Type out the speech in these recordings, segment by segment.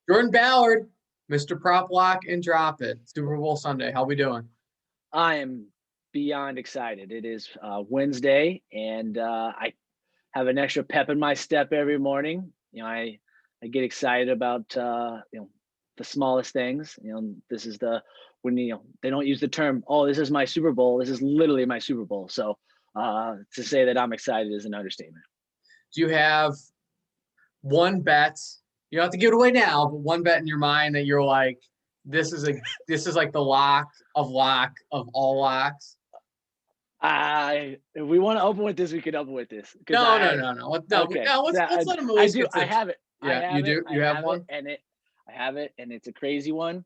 Jordan Ballard, Mr. Prop Lock and Drop It. Super Bowl Sunday. How we doing? I am beyond excited. It is Wednesday, and I have an extra pep in my step every morning. I get excited about the smallest things. This is when they don't use the term, "Oh, this is my Super Bowl." This is literally my Super Bowl. So to say that I'm excited is an understatement. Do you have one bet? You don't have to give it away now, but one bet in your mind that you're like, this is like the lock of all locks. If we want to open with this, we could open with this. No. Okay. Let's let him. I do. I have it. Yeah, you do. You have one, I have it, and it's a crazy one.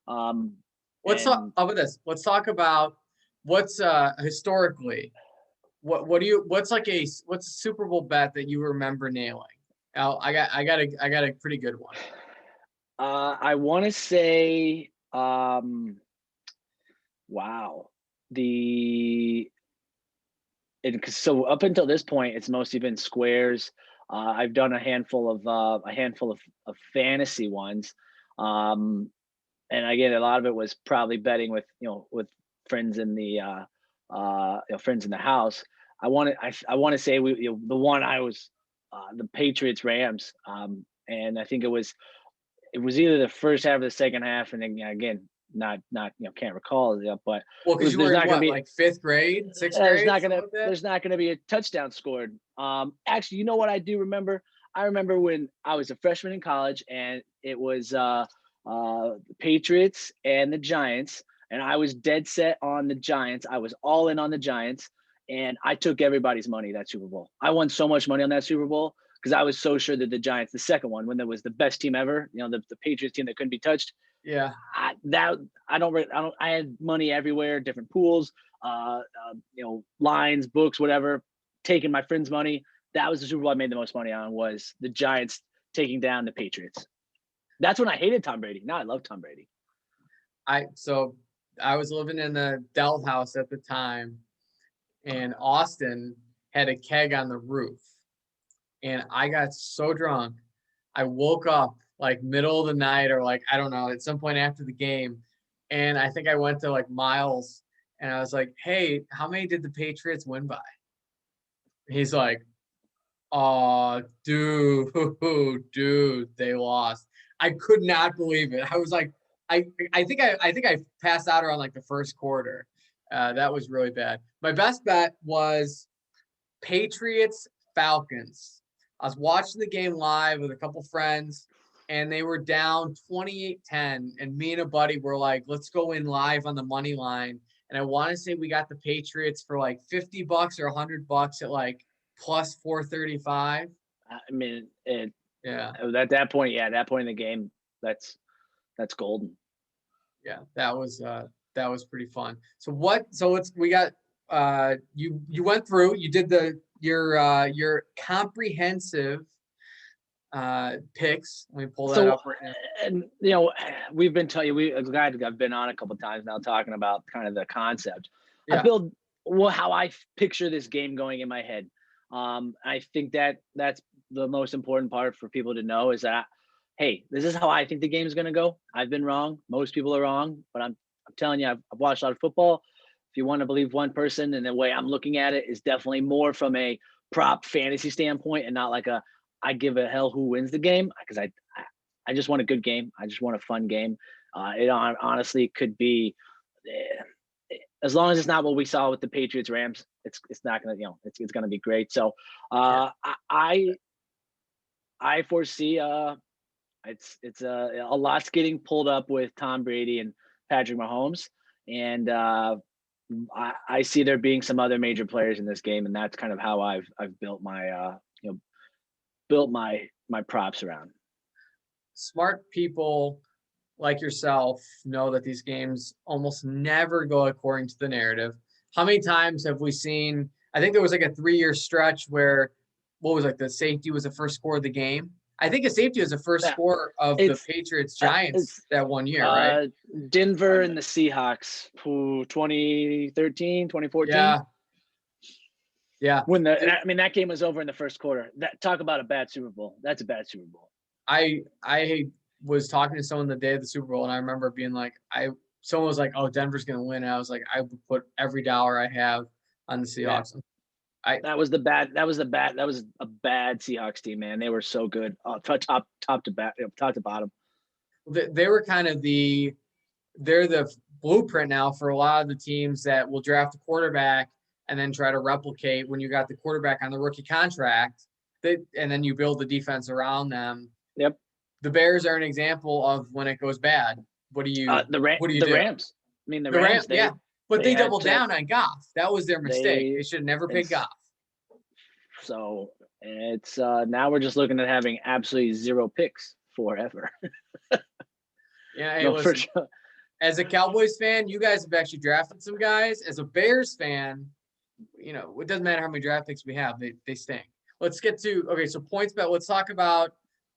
Let's talk about this. Let's talk about what's historically. What's a Super Bowl bet that you remember nailing? I got a pretty good one. I want to say, wow. So up until this point, it's mostly been squares. I've done a handful of fantasy ones, and again, a lot of it was probably betting with friends in the friends in the house. I want to say the one I was the Patriots Rams, and I think it was either the first half or the second half, and then again, not can't recall, but because you were not going to be like fifth grade, sixth grade. There's not going to be a touchdown scored. Actually, you know what I do remember? I remember when I was a freshman in college, and it was the Patriots and the Giants, and I was dead set on the Giants. I was all in on the Giants, and I took everybody's money that Super Bowl. I won so much money on that Super Bowl because I was so sure that the Giants, the second one, when there was the best team ever, the Patriots team that couldn't be touched. Yeah. I had money everywhere, different pools, lines, books, whatever, taking my friends' money. That was the Super Bowl I made the most money on, was the Giants taking down the Patriots. That's when I hated Tom Brady. Now I love Tom Brady. I was living in the Dell house at the time, and Austin had a keg on the roof, and I got so drunk, I woke up like middle of the night, or like, I don't know, at some point after the game. And I think I went to like Miles, and I was like, "Hey, how many did the Patriots win by?" He's like, "Oh, dude, they lost." I could not believe it. I was like, I think I passed out around like the first quarter. That was really bad. My best bet was Patriots Falcons. I was watching the game live with a couple friends, and they were down 28-10, and me and a buddy were like, let's go in live on the money line. And I want to say we got the Patriots for like $50 or $100 at like plus 435. I mean, yeah. At that point in the game, that's golden. Yeah, that was pretty fun. We got you went through, you did your comprehensive picks. Let me pull that up right now. And we've been telling you, I've been on a couple of times now talking about kind of the concept. Yeah. I build how I picture this game going in my head. I think that's the most important part for people to know, is that, hey, this is how I think the game is going to go. I've been wrong. Most people are wrong, but I'm telling you, I've watched a lot of football. If you want to believe one person, and the way I'm looking at it is definitely more from a prop fantasy standpoint, and not like I give a hell who wins the game, because I just want a good game. I just want a fun game. It honestly could be, as long as it's not what we saw with the Patriots Rams, it's not gonna, it's gonna be great. So I foresee it's a lot's getting pulled up with Tom Brady and Patrick Mahomes, and I see there being some other major players in this game, and that's kind of how I've built my my props around. Smart people like yourself know that these games almost never go according to the narrative. How many times have we seen, I think there was like a 3-year stretch where, the safety was the first score of the game. I think a safety was the first score of the Patriots Giants that 1 year, right? Denver and the Seahawks, 2013, 2014. Yeah. That game was over in the first quarter. Talk about a bad Super Bowl. That's a bad Super Bowl. I was talking to someone the day of the Super Bowl, and I remember being like, someone was like, "Oh, Denver's gonna win," and I was like, I would put every dollar I have on the Yeah. Seahawks. I That was a bad Seahawks team, man. They were so good, top to bottom. they were kind of they're the blueprint now for a lot of the teams that will draft a quarterback and then try to replicate when you got the quarterback on the rookie contract, and then you build the defense around them. Yep. The Bears are an example of when it goes bad. What do you the do? Rams. I mean, the Rams. Yeah, but they doubled to, down on Goff. That was their mistake. They should have never picked Goff. So it's now we're just looking at having absolutely 0 picks forever. Yeah, hey, listen, sure. As a Cowboys fan, you guys have actually drafted some guys. As a Bears fan, you know, it doesn't matter how many draft picks we have; they stink. Let's get to so PointsBet. Let's talk about.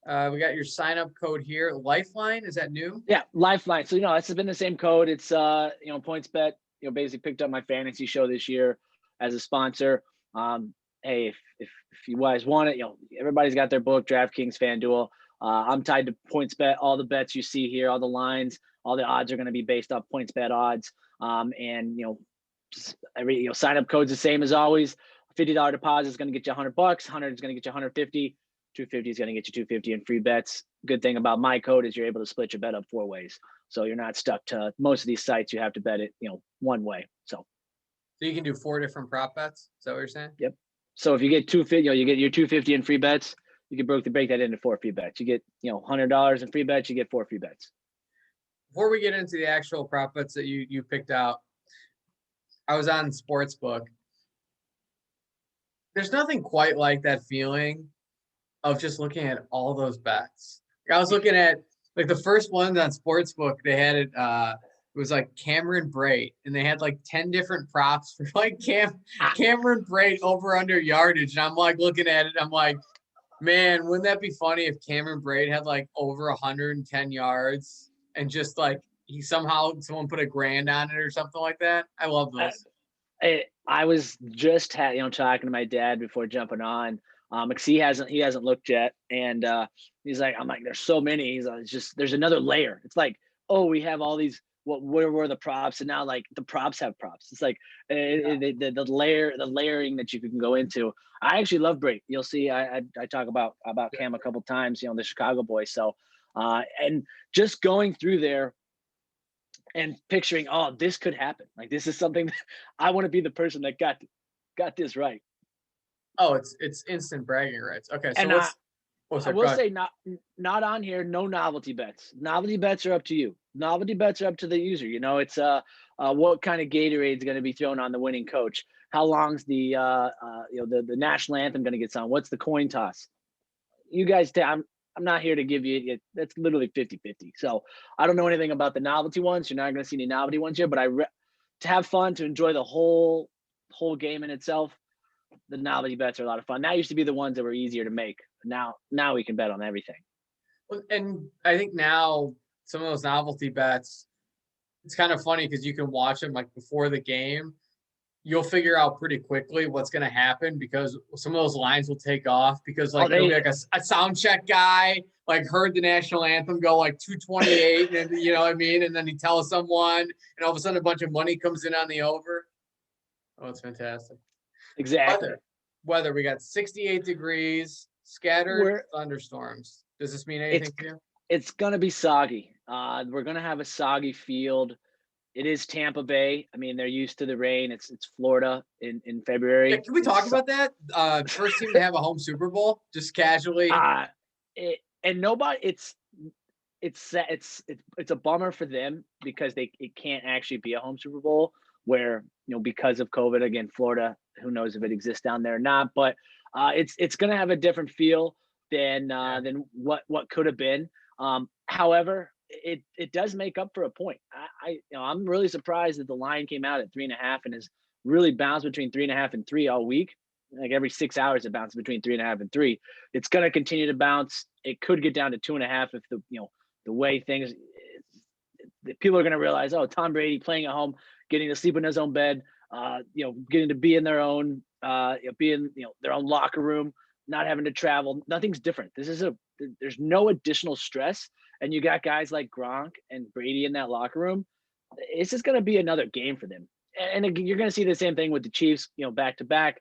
We got your sign up code here. Lifeline, is that new? Yeah, Lifeline. So it's been the same code. It's PointsBet. Basically picked up my fantasy show this year as a sponsor. Hey, if you guys want it, everybody's got their book, DraftKings, FanDuel. I'm tied to PointsBet. All the bets you see here, all the lines, all the odds are going to be based off PointsBet odds. And every sign up code's the same as always. $50 deposit is going to get you $100. 100 is going to get you 150. 250 is going to get you 250 in free bets. Good thing about my code is you're able to split your bet up 4 ways. So you're not stuck to most of these sites. You have to bet it, one way. So you can do 4 different prop bets. Is that what you're saying? Yep. So if you get 250, you get your 250 in free bets. You can break that into 4 free bets. You get, $100 in free bets. You get 4 free bets. Before we get into the actual prop bets that you picked out, I was on Sportsbook. There's nothing quite like that feeling of just looking at all those bets. I was looking at like the first ones on Sportsbook. They had it. It was like Cameron Brate, and they had like 10 different props for like Cameron Brate over under yardage. And I'm like looking at it. I'm like, man, wouldn't that be funny if Cameron Brate had like over 110 yards and just like someone put $1,000 on it or something like that? I love those. I was just talking to my dad before jumping on. Because he hasn't looked yet, and he's like, I'm like, there's so many. He's like, there's another layer. It's like, oh, we have all these. Where were the props? And now like the props have props. It's like the layering that you can go into. I actually love Brate. You'll see. I talk about Cam a couple times. The Chicago boy. So and just going through there and picturing, oh, this could happen. Like this is something that I want to be the person that got this right. Oh, it's instant bragging rights. Okay, so and I will say not on here. No novelty bets. Novelty bets are up to you. Novelty bets are up to the user. It's what kind of Gatorade is going to be thrown on the winning coach. How long's the the national anthem going to get sung? What's the coin toss? You guys, I'm not here to give you. That's literally 50-50. So I don't know anything about the novelty ones. You're not going to see any novelty ones here. But to have fun, to enjoy the whole game in itself. The novelty bets are a lot of fun. That used to be the ones that were easier to make. Now we can bet on everything. Well, and I think now some of those novelty bets, it's kind of funny because you can watch them like before the game. You'll figure out pretty quickly what's going to happen because some of those lines will take off because like there'll be like a sound check guy like heard the national anthem go like 228 and you know what I mean, and then he tells someone and all of a sudden a bunch of money comes in on the over. Oh, it's fantastic. Exactly. Weather, we got 68 degrees, scattered thunderstorms. Does this mean anything to you? It's going to be soggy. We're going to have a soggy field. It is Tampa Bay. I mean, they're used to the rain. It's Florida in February. Yeah, can we talk about that? First team to have a home Super Bowl, just casually. It's a bummer for them because it can't actually be a home Super Bowl where because of COVID again, Florida. Who knows if it exists down there or not? But it's going to have a different feel than what could have been. However, it does make up for a point. I'm really surprised that the line came out at 3.5 and has really bounced between 3.5 and 3 all week. Like every 6 hours, it bounces between 3.5 and 3. It's going to continue to bounce. It could get down to 2.5 if the way things. People are going to realize, oh, Tom Brady playing at home, getting to sleep in his own bed, getting to be in their own, be in their own locker room, not having to travel. Nothing's different. There's no additional stress. and you got guys like Gronk and Brady in that locker room, it's just going to be another game for them. And again, you're going to see the same thing with the Chiefs, back to back.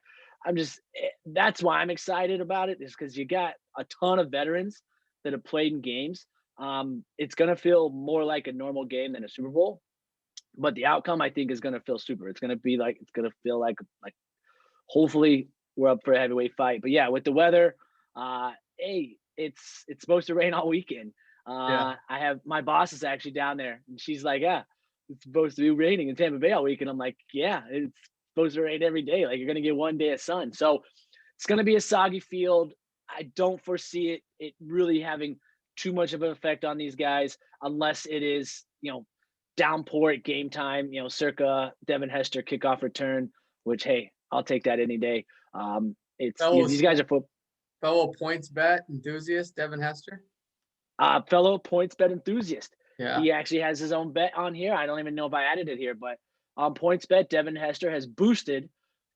That's why I'm excited about it, is because you got a ton of veterans that have played in games. It's going to feel more like a normal game than a Super Bowl, but the outcome, I think, is going to feel super. It's going to feel like hopefully we're up for a heavyweight fight. But yeah, with the weather, hey, it's supposed to rain all weekend. Yeah. I have my boss is actually down there, and she's like, yeah, it's supposed to be raining in Tampa Bay all week. And I'm like, yeah, it's supposed to rain every day. Like, you're going to get one day of sun. So it's going to be a soggy field. I don't foresee it really having too much of an effect on these guys, unless it is, downpour at game time, circa Devin Hester kickoff return, which, hey, I'll take that any day. These guys are fellow points bet enthusiast, Devin Hester. Fellow points bet enthusiast. Yeah. He actually has his own bet on here. I don't even know if I added it here, but on points bet, Devin Hester has boosted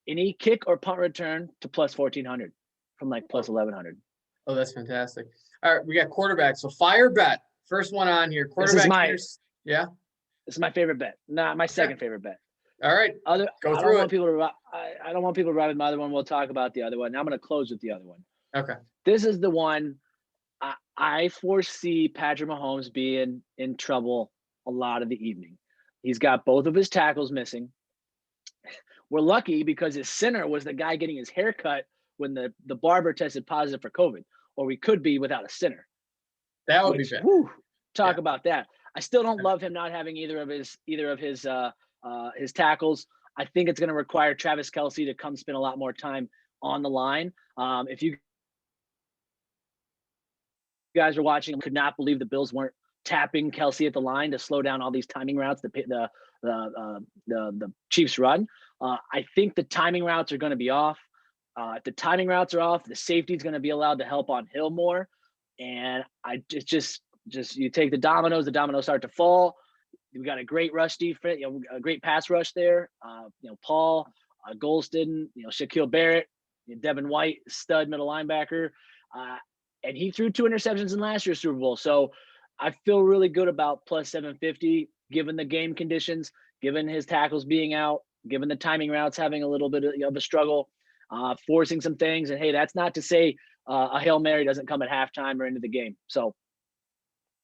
any kick or punt return to plus 1,400 from like plus 1,100. Oh, that's fantastic. All right, we got quarterback. So fire bet. First one on here. Quarterback. This is my favorite bet. Not my second favorite bet. All right. I don't want people to ride my other one. We'll talk about the other one. I'm going to close with the other one. Okay. This is the one I foresee Patrick Mahomes being in trouble a lot of the evening. He's got both of his tackles missing. We're lucky because his center was the guy getting his hair cut when the barber tested positive for COVID, or we could be without a center. That would be bad. Talk about that. I still don't love him not having either of his tackles. I think it's going to require Travis Kelce to come spend a lot more time on the line. If you guys are watching, could not believe the Bills weren't tapping Kelce at the line to slow down all these timing routes the Chiefs run. I think the timing routes are going to be off. If the timing routes are off, the safety is going to be allowed to help on Hill more. And just you take the dominoes start to fall. We got a great rush defense, a great pass rush there. Paul, Golston, Shaquille Barrett, Devin White, stud middle linebacker. And he threw 2 interceptions in last year's Super Bowl. So I feel really good about plus 750, given the game conditions, given his tackles being out, given the timing routes having a little bit of a struggle, forcing some things. And hey, that's not to say a Hail Mary doesn't come at halftime or into the game. So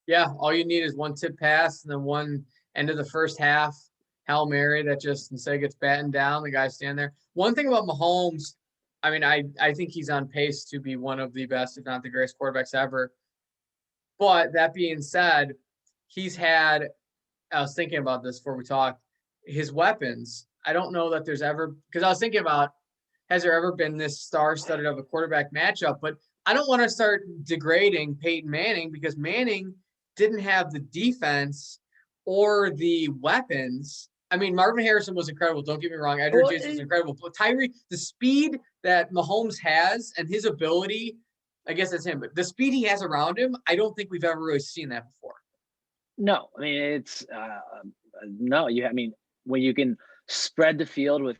yeah, all you need is one tip pass and then one end of the first half Hail Mary that just instead gets battened down, the guy stand there. One thing about Mahomes, I mean, I think he's on pace to be one of the best, if not the greatest quarterbacks ever. But that being said, I was thinking about this before we talked, his weapons. I don't know that there's ever, because I was thinking about, has there ever been this star-studded of a quarterback matchup? But I don't want to start degrading Peyton Manning, because Manning didn't have the defense or the weapons. I mean, Marvin Harrison was incredible. Don't get me wrong. Edward James was incredible. But Tyree, the speed that Mahomes has and his ability, I guess that's him. But the speed he has around him, I don't think we've ever really seen that before. No, I mean, it's when you can spread the field with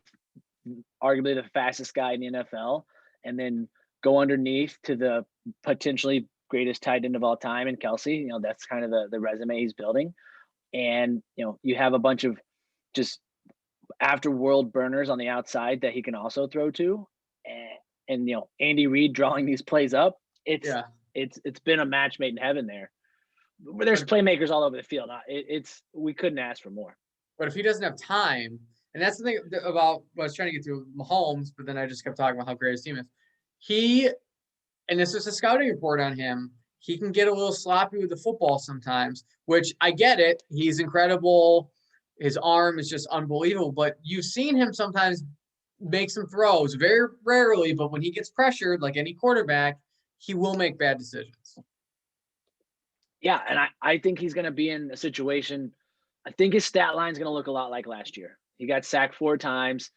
arguably the fastest guy in the NFL and then go underneath to the potentially greatest tight end of all time in Kelce, that's kind of the resume he's building. And, you have a bunch of just after world burners on the outside that he can also throw to. And Andy Reid drawing these plays up. It's been a match made in heaven there. There's playmakers all over the field. We couldn't ask for more. But if he doesn't have time, and that's the thing about what I was trying to get to Mahomes, but then I just kept talking about how great his team is. And this is a scouting report on him, he can get a little sloppy with the football sometimes, which I get it. He's incredible. His arm is just unbelievable. But you've seen him sometimes make some throws, very rarely, but when he gets pressured, like any quarterback, he will make bad decisions. Yeah, and I think he's going to be in a situation. I think his stat line is going to look a lot like last year. He got sacked 4 times.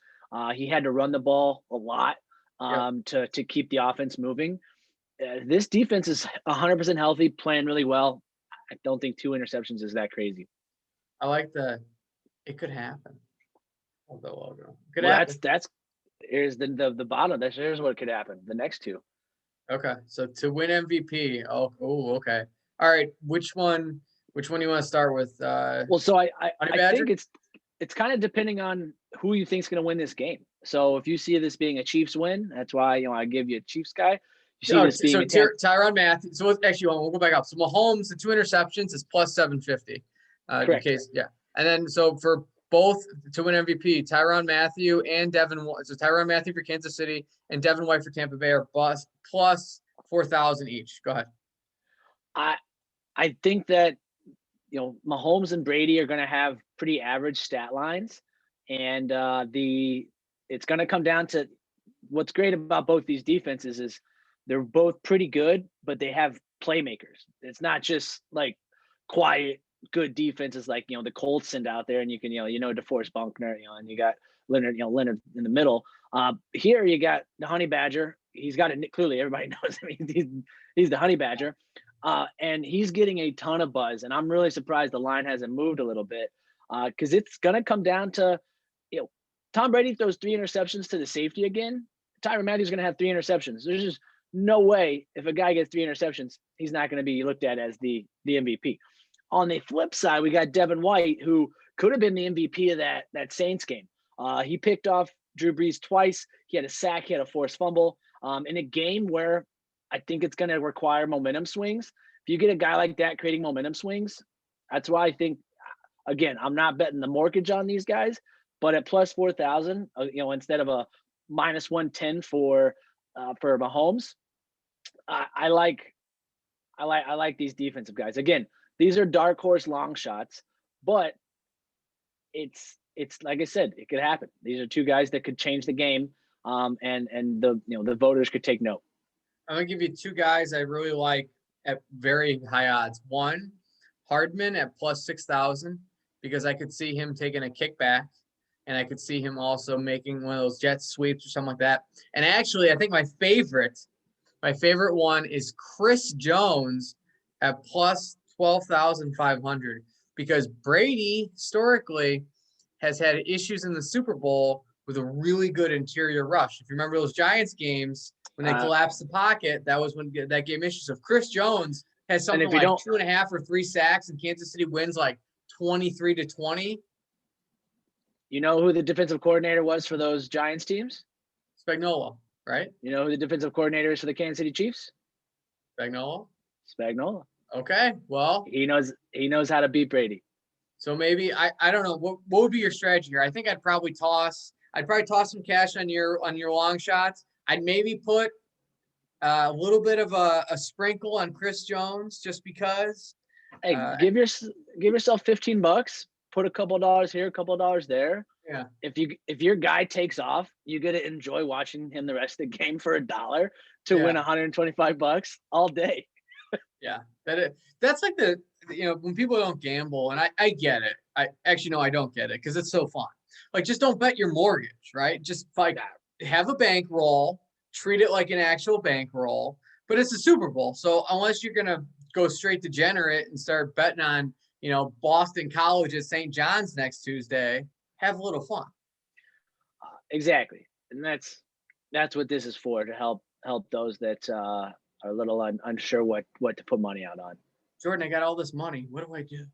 He had to run the ball a lot to keep the offense moving. This defense is 100% healthy, playing really well. I don't think 2 interceptions is that crazy. I like it could happen. The logo. That's here's the bottom. Here's what could happen. The next 2. Okay, so to win MVP. Oh, okay. All right, which one do you want to start with? Well, so Honey I Badger? think it's kind of depending on who you think's going to win this game. So if you see this being a Chiefs win, that's why I give you a Chiefs guy. You see Oh, this being so a Tampa. Tyrann Matthew. So actually, we'll go back up. So Mahomes, the 2 interceptions is plus 750. In Correct. case, yeah. And then so for both to win MVP, Tyrann Matthew and Devin. So Tyrann Matthew for Kansas City and Devin White for Tampa Bay are plus 4,000 each. Go ahead. I think that Mahomes and Brady are going to have pretty average stat lines, and it's going to come down to what's great about both these defenses is they're both pretty good, but they have playmakers. It's not just like quiet good defenses like the Colts send out there, and you can DeForest Buckner, and you got Leonard in the middle. Here you got the Honey Badger. He's got it clearly. Everybody knows him. He's the Honey Badger. And he's getting a ton of buzz, and I'm really surprised the line hasn't moved a little bit because it's going to come down to, Tom Brady throws 3 interceptions to the safety again. Tyrann Matthews going to have 3 interceptions. There's just no way if a guy gets 3 interceptions, he's not going to be looked at as the MVP. On the flip side, we got Devin White, who could have been the MVP of that Saints game. He picked off Drew Brees twice. He had a sack. He had a forced fumble in a game where I think it's going to require momentum swings. If you get a guy like that creating momentum swings, that's why I think, again, I'm not betting the mortgage on these guys, but at plus 4,000, instead of a minus 110 for Mahomes, I like these defensive guys. Again, these are dark horse long shots, but it's like I said, it could happen. These are 2 guys that could change the game, and the voters could take note. I'm gonna give you 2 guys I really like at very high odds. One, Hardman at plus 6,000 because I could see him taking a kickback, and I could see him also making one of those jet sweeps or something like that. And actually, I think my favorite one is Chris Jones at plus 12,500 because Brady historically has had issues in the Super Bowl with a really good interior rush. If you remember those Giants games when they collapsed the pocket, that was when that game issue. So if Chris Jones has something like 2.5 or 3 sacks and Kansas City wins like 23-20. You know who the defensive coordinator was for those Giants teams? Spagnuolo, right? You know who the defensive coordinator is for the Kansas City Chiefs? Spagnuolo. Okay, well, he knows how to beat Brady. So maybe I don't know what would be your strategy here. I think I'd probably toss some cash on your long shots. I'd maybe put a little bit of a sprinkle on Chris Jones just because. Hey, give yourself $15. Put a couple of dollars here, a couple of dollars there. Yeah. If your guy takes off, you get to enjoy watching him the rest of the game for $1 to win $125 all day. Yeah, that's like when people don't gamble, and I get it. I don't get it because it's so fun. Like, just don't bet your mortgage, right? Just like have a bankroll, treat it like an actual bankroll. But it's a Super Bowl, so unless you're gonna go straight degenerate and start betting on Boston College at St. John's next Tuesday, have a little fun. Exactly, and that's what this is for, to help those that are a little unsure what to put money out on. Jordan, I got all this money. What do I do?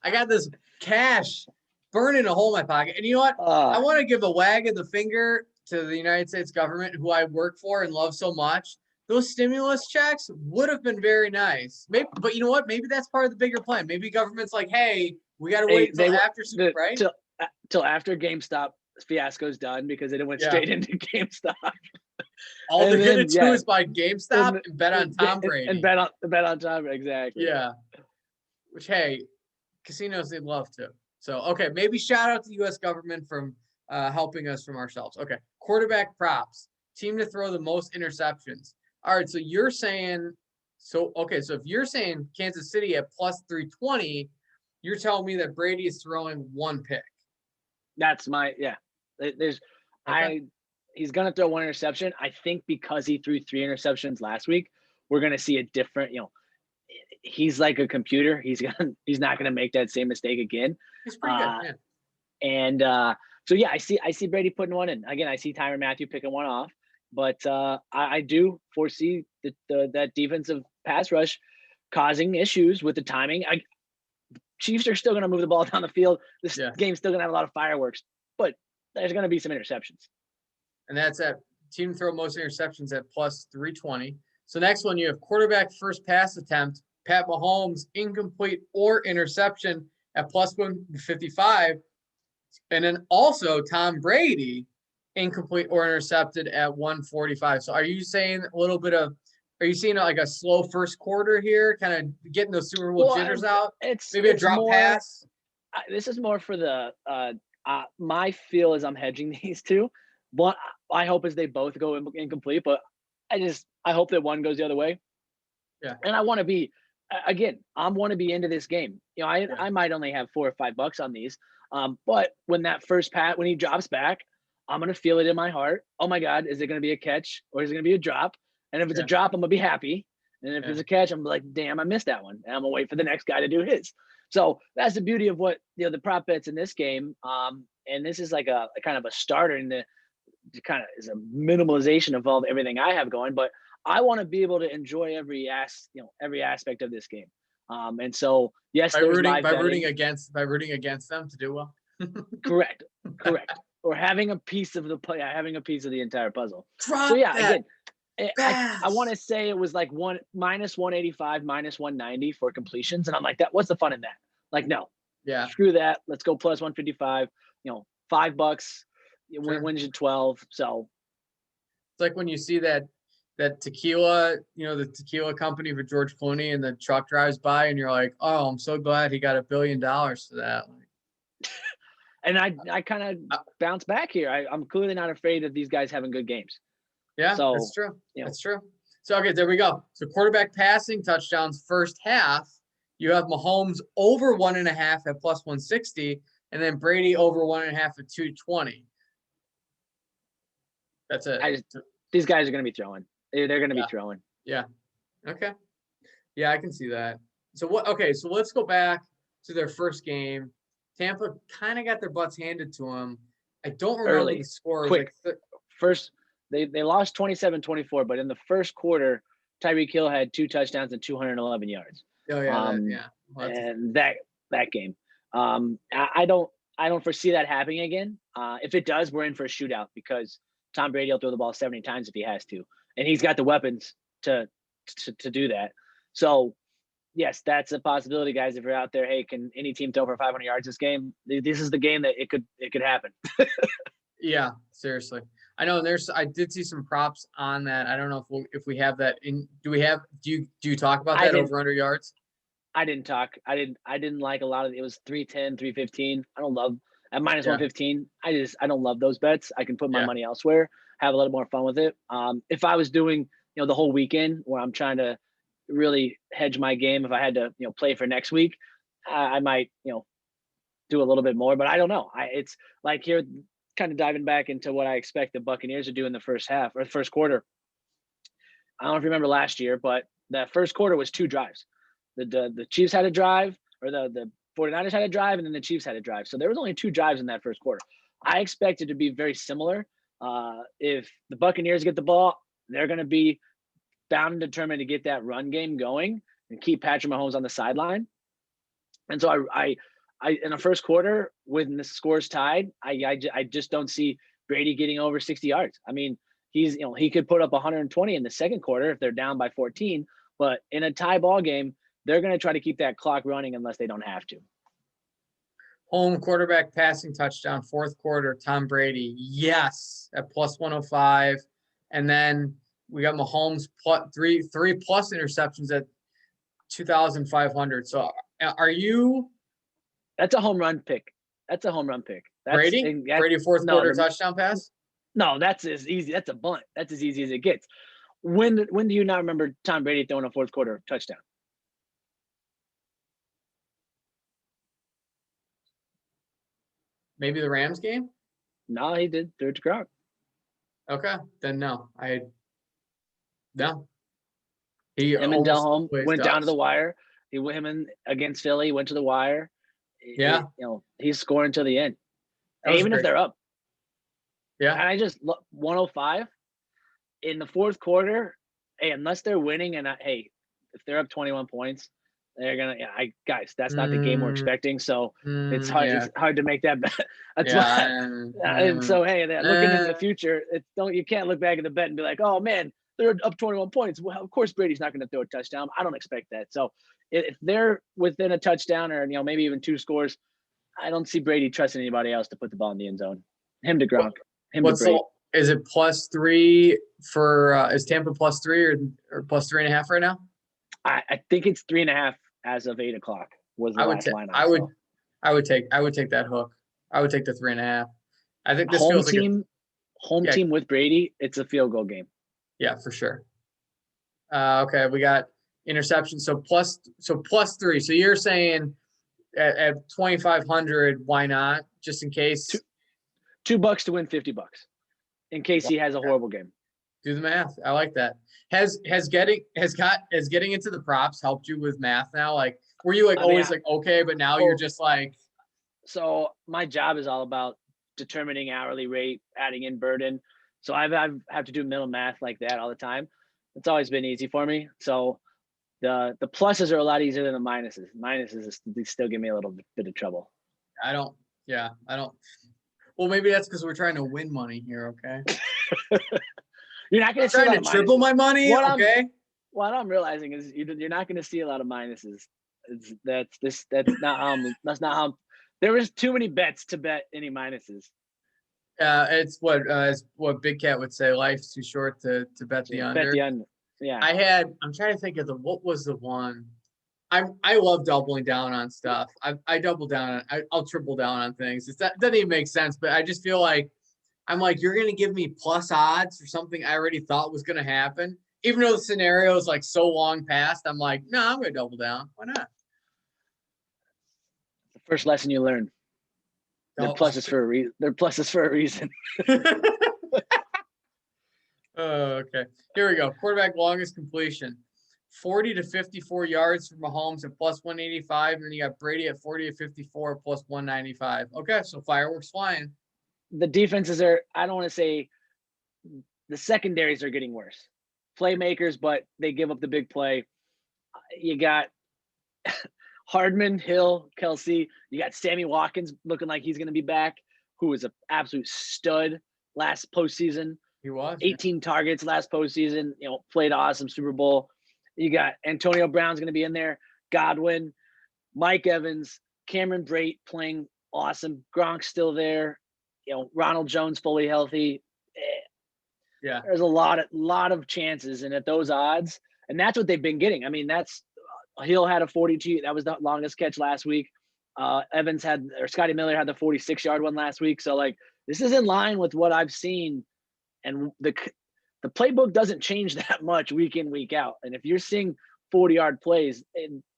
I got this cash burning a hole in my pocket. And you know what? I want to give a wag of the finger to the United States government, who I work for and love so much. Those stimulus checks would have been very nice. Maybe, but you know what? Maybe that's part of the bigger plan. Maybe government's like, hey, we got to wait until after, right? Till after GameStop fiasco's done, because it went straight into GameStop. All they're going to do is buy GameStop and bet on Tom Brady. And bet on Tom Brady, exactly. Yeah. Which, hey, casinos, they'd love to. So, okay, maybe shout out to the U.S. government from helping us from ourselves. Okay, quarterback props. Team to throw the most interceptions. All right, so you're saying – so if you're saying Kansas City at plus 320, you're telling me that Brady is throwing 1 pick. That's my – yeah. He's going to throw 1 interception. I think because he threw 3 interceptions last week, we're going to see a different – he's like a computer. He's not going to make that same mistake again. He's pretty good, yeah. And so, yeah, I see Brady putting 1 in. Again, I see Tyrann Matthew picking 1 off. But I do foresee that defensive pass rush causing issues with the timing. Chiefs are still going to move the ball down the field. This game's still going to have a lot of fireworks, but there's going to be some interceptions. And that's at team throw most interceptions at plus 320. So next one, you have quarterback first pass attempt, Pat Mahomes, incomplete or interception at plus 155. And then also Tom Brady, incomplete or intercepted at 145. So are you saying a little bit of, are you seeing like a slow first quarter here, kind of getting those Super Bowl jitters out? Maybe a drop pass? This is more for the my feel is I'm hedging these two. One, I hope is they both go incomplete, but I hope that one goes the other way. Yeah. And I want to be, again, I want to be into this game. You know, I might only have $4 or $5 on these. But when that first pat, when he drops back, I'm going to feel it in my heart. Oh my God, is it going to be a catch or is it going to be a drop? And if it's a drop, I'm going to be happy. And if it's a catch, I'm like, damn, I missed that one. And I'm going to wait for the next guy to do his. So that's the beauty of what, you know, the prop bets in this game. And this is like a kind of a starter in the kind of is a minimalization of everything I have going, but I want to be able to enjoy every aspect of this game. And so, yes, by rooting against them to do well. Correct. Or having a piece of the play, having a piece of the entire puzzle. Drop so yeah, that. Again, I want to say it was like minus 185, minus 190 for completions. And I'm like, what's the fun in that? Like, no, screw that. Let's go plus 155, you know, $5 wins you 12. So it's like when you see that tequila, you know, the tequila company for George Clooney and the truck drives by and you're like, oh, I'm so glad he got $1 billion for that. And I kind of bounce back here. I'm clearly not afraid of these guys having good games. Yeah, so, that's true. That's true. So, okay, there we go. So quarterback passing touchdowns first half, you have Mahomes over 1.5 at plus 160, and then Brady over 1.5 at 220. That's it. These guys are going to be throwing. They're going to be throwing. Yeah. Okay. Yeah, I can see that. So so let's go back to their first game. Tampa kind of got their butts handed to them. I don't remember the score. Quick. First, they lost 27-24, but in the first quarter, Tyreek Hill had 2 touchdowns and 211 yards. Oh yeah, and that game. I don't foresee that happening again. If it does, we're in for a shootout because Tom Brady will throw the ball 70 times if he has to, and he's got the weapons to do that. So, yes, that's a possibility, guys. If you're out there, hey, can any team throw for 500 yards this game? This is the game that it could happen. Yeah, seriously. I know I did see some props on that. I don't know if we have that in. Do you talk about that over under yards? I didn't talk. I didn't like a lot of it. It was 310, 315. I don't love at minus 115. I don't love those bets. I can put my money elsewhere, have a little more fun with it. If I was doing, the whole weekend where I'm trying to really hedge my game, if I had to, play for next week, I might, do a little bit more, but I don't know. It's like here, kind of diving back into what I expect the Buccaneers to do in the first half or the first quarter. I don't know if you remember last year, but that first quarter was 2 drives. The Chiefs had a drive, or the 49ers had a drive, and then the Chiefs had a drive. So there was only 2 drives in that first quarter. I expect it to be very similar. If the Buccaneers get the ball, they're going to be bound and determined to get that run game going and keep Patrick Mahomes on the sideline. And so I in the first quarter, when the score's tied, I just don't see Brady getting over 60 yards. I mean, he could put up 120 in the second quarter if they're down by 14, but in a tie ball game, they're going to try to keep that clock running unless they don't have to. Home quarterback passing touchdown, fourth quarter, Tom Brady. Yes, at plus 105. And then we got Mahomes three plus interceptions at 2,500. So are you? That's a home run pick. That's Brady fourth quarter touchdown pass? No, that's as easy. That's a bunt. That's as easy as it gets. When do you not remember Tom Brady throwing a fourth quarter touchdown? Maybe the Rams game? No, he did. Third to Gronk. Okay, then no. No. Him and Delhomme went down to the wire. Him and against Philly went to the wire. Yeah. He's scoring to the end. Even if they're up. Yeah. And I just 105 in the fourth quarter. Hey, unless they're winning, and if they're up 21 points, they're gonna. Guys, that's not the game we're expecting. So it's hard. Yeah. It's hard to make that bet. That's Yeah. why. And so hey, looking into the future, you can't look back at the bet and be like, oh man, they're up 21 points. Well, of course Brady's not going to throw a touchdown. I don't expect that. So if they're within a touchdown or maybe even 2 scores, I don't see Brady trusting anybody else to put the ball in the end zone. Him to Gronk. Him to Brady. Is it +3 for is Tampa +3 or +3.5 right now? I think it's 3.5 as of 8 o'clock was the last line. I would take that hook. I would take the 3.5. I think this home feels team, like home team with Brady. It's a field goal game. Yeah, for sure. Okay, we got interception. So +3. So you're saying at 2,500, why not? Just in case. $2 to win $50 in case he has a horrible game. Do the math. I like that. Has getting into the props helped you with math now? Like, were you always okay, but now you're just like. So my job is all about determining hourly rate, adding in burden. So I have to do mental math like that all the time. It's always been easy for me. So the pluses are a lot easier than the minuses. Minuses still give me a little bit of trouble. I don't. Well, maybe that's because we're trying to win money here. Okay. You're not going to trying to triple my money. What I'm realizing is you're not going to see a lot of minuses. That's not how. There was too many bets to bet any minuses. It's what Big Cat would say. Life's too short to bet the under. Bet the under. Yeah. I'm trying to think of what was the one. I love doubling down on stuff. I double down. I'll triple down on things. That doesn't even make sense, but I just feel like I'm like, you're going to give me plus odds for something I already thought was going to happen. Even though the scenario is like so long past, I'm like, no, I'm going to double down. Why not? The first lesson you learn. They're pluses for a reason. They're pluses for a reason. Oh, okay. Here we go. Quarterback longest completion. 40 to 54 yards for Mahomes at +185. And then you got Brady at 40 to 54 +195. Okay, so fireworks flying. The defenses are, I don't want to say the secondaries are getting worse. Playmakers, but they give up the big play. You got Hardman, Hill, Kelsey. You got Sammy Watkins looking like he's going to be back, who was an absolute stud last postseason. He was 18 targets last postseason. Played awesome Super Bowl. You got Antonio Brown's going to be in there. Godwin, Mike Evans, Cameron Brate playing awesome. Gronk's still there. Ronald Jones fully healthy. Yeah, there's a lot of chances, and at those odds, and that's what they've been getting. I mean, Hill had a 42. That was the longest catch last week. Scotty Miller had the 46-yard one last week. So this is in line with what I've seen, and the playbook doesn't change that much week in, week out. And if you're seeing 40-yard plays,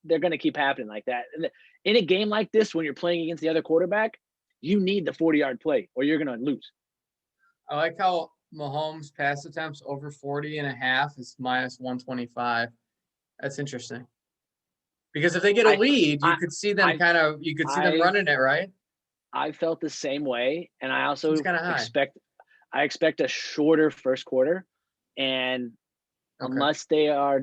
they're going to keep happening like that. And in a game like this, when you're playing against the other quarterback, you need the 40-yard play or you're going to lose. I like how Mahomes pass attempts over 40.5 is -125. That's interesting. Because if they get a lead, you could see them running it, right? I felt the same way. And I also expect a shorter first quarter. And unless they are,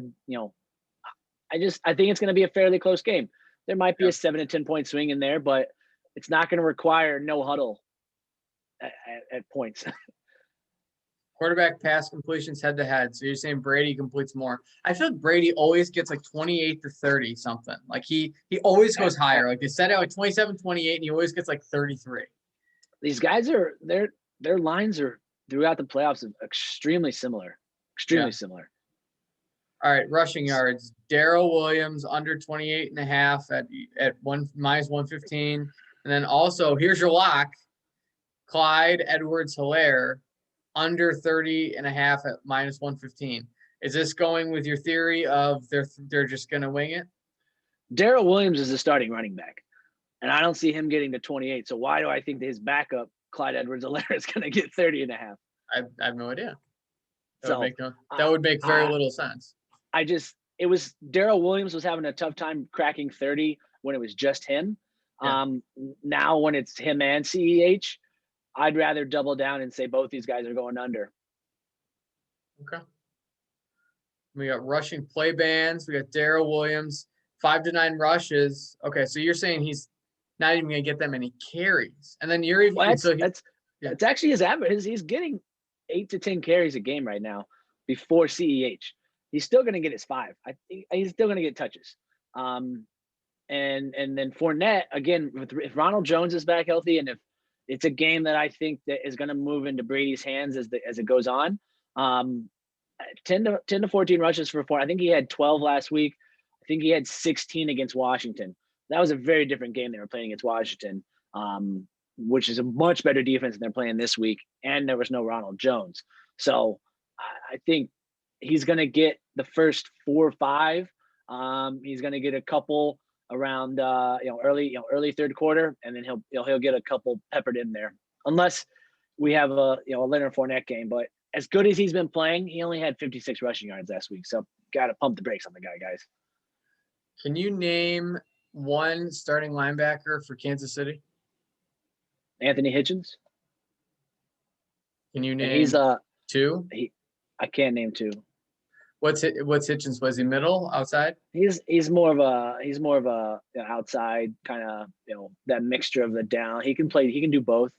I think it's going to be a fairly close game. There might be a 7 to 10 point swing in there, but it's not going to require no huddle at points. Quarterback pass completions head to head. So you're saying Brady completes more. I feel like Brady always gets 28 to 30 something. Like he always goes higher. Like they set out 27, 28, and he always gets 33. These guys their lines are throughout the playoffs extremely similar. Similar. All right, rushing yards. Darrell Williams under 28.5 at -115. And then also here's your lock. Clyde Edwards-Helaire under 30.5 at -115. Is this going with your theory of they're just going to wing it? Darrell Williams is the starting running back, and I don't see him getting to 28. So why do I think that his backup, Clyde Edwards-Helaire, is going to get 30.5? I have no idea. That would make very little sense. Darrell Williams was having a tough time cracking 30 when it was just him. Yeah. Now when it's him and CEH, I'd rather double down and say both these guys are going under. Okay. We got rushing play bands. We got Darrell Williams, 5 to 9 rushes. Okay, so you're saying he's not even going to get that many carries, and then you're even Well, yeah. it's actually his average. He's getting 8 to 10 carries a game right now before CEH. He's still going to get his 5. I think he's still going to get touches. And then Fournette again. If Ronald Jones is back healthy, and if it's a game that I think that is going to move into Brady's hands as it goes on, 10 to 14 rushes for Fournette. I think he had 12 last week. I think he had 16 against Washington. That was a very different game they were playing against Washington, which is a much better defense than they're playing this week. And there was no Ronald Jones. So I think he's going to get the first 4 or 5. He's going to get a couple around early third quarter, and then he'll get a couple peppered in there, unless we have a Leonard Fournette game. But as good as he's been playing, he only had 56 rushing yards last week. So got to pump the brakes on the guy, guys. Can you name one starting linebacker for Kansas City? Anthony Hitchens. Can you name he's 2? I can't name 2. What's Hitchens? Was he middle, outside? He's more of a outside kind of, that mixture of the down. He can do both.